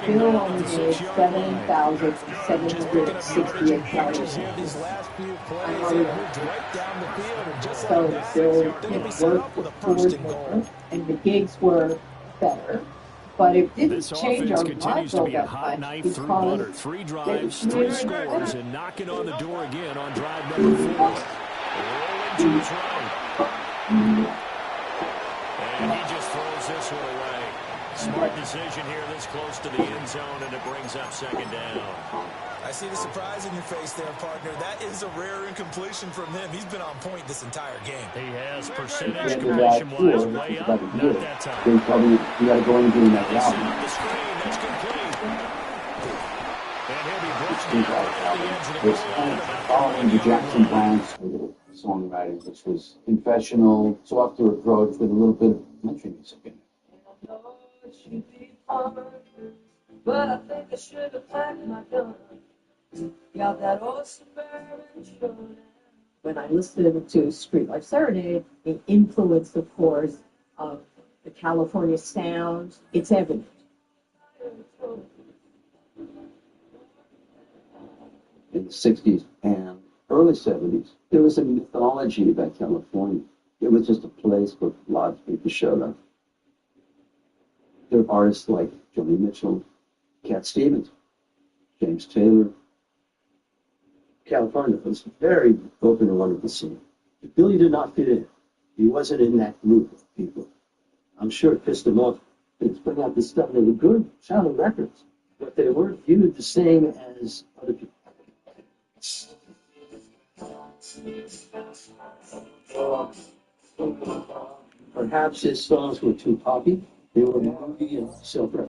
Bill only made $7,768. So Bill worked towards more, and the gigs were better. But it didn't change our lives all that much because 3 drives, 3 scores, and knocking on the door again on drive number 4. Rolling to his right. And he just throws this one away. Smart decision here this close to the end zone, and it brings up second down. I see the surprise in your face there, partner. That is a rare incompletion from him. He's been on point this entire game. He has percentage completion-wise way up. Not that time. Then probably you got to go and do that album. The screen, that's complete. And he'll be brought Was following the Jackson Browne school songwriting, which was confessional, softer approach with a little bit of country music in it. But I think I should have packed my gun. Got that old Suburban showdown. When I listened to Street Life Serenade, the influence, of course, of the California sound, it's evident. In the 60s and early 70s, there was a mythology about California. It was just a place where a lot of people showed up. There are artists like Joni Mitchell, Cat Stevens, James Taylor. California was very open and wonderful scene. Billy did not fit in. He wasn't in that group of people. I'm sure it pissed him off. They'd bring out this stuff. They were good sounding records, but they weren't viewed the same as other people. Perhaps his songs were too poppy. They were moody and self-referential.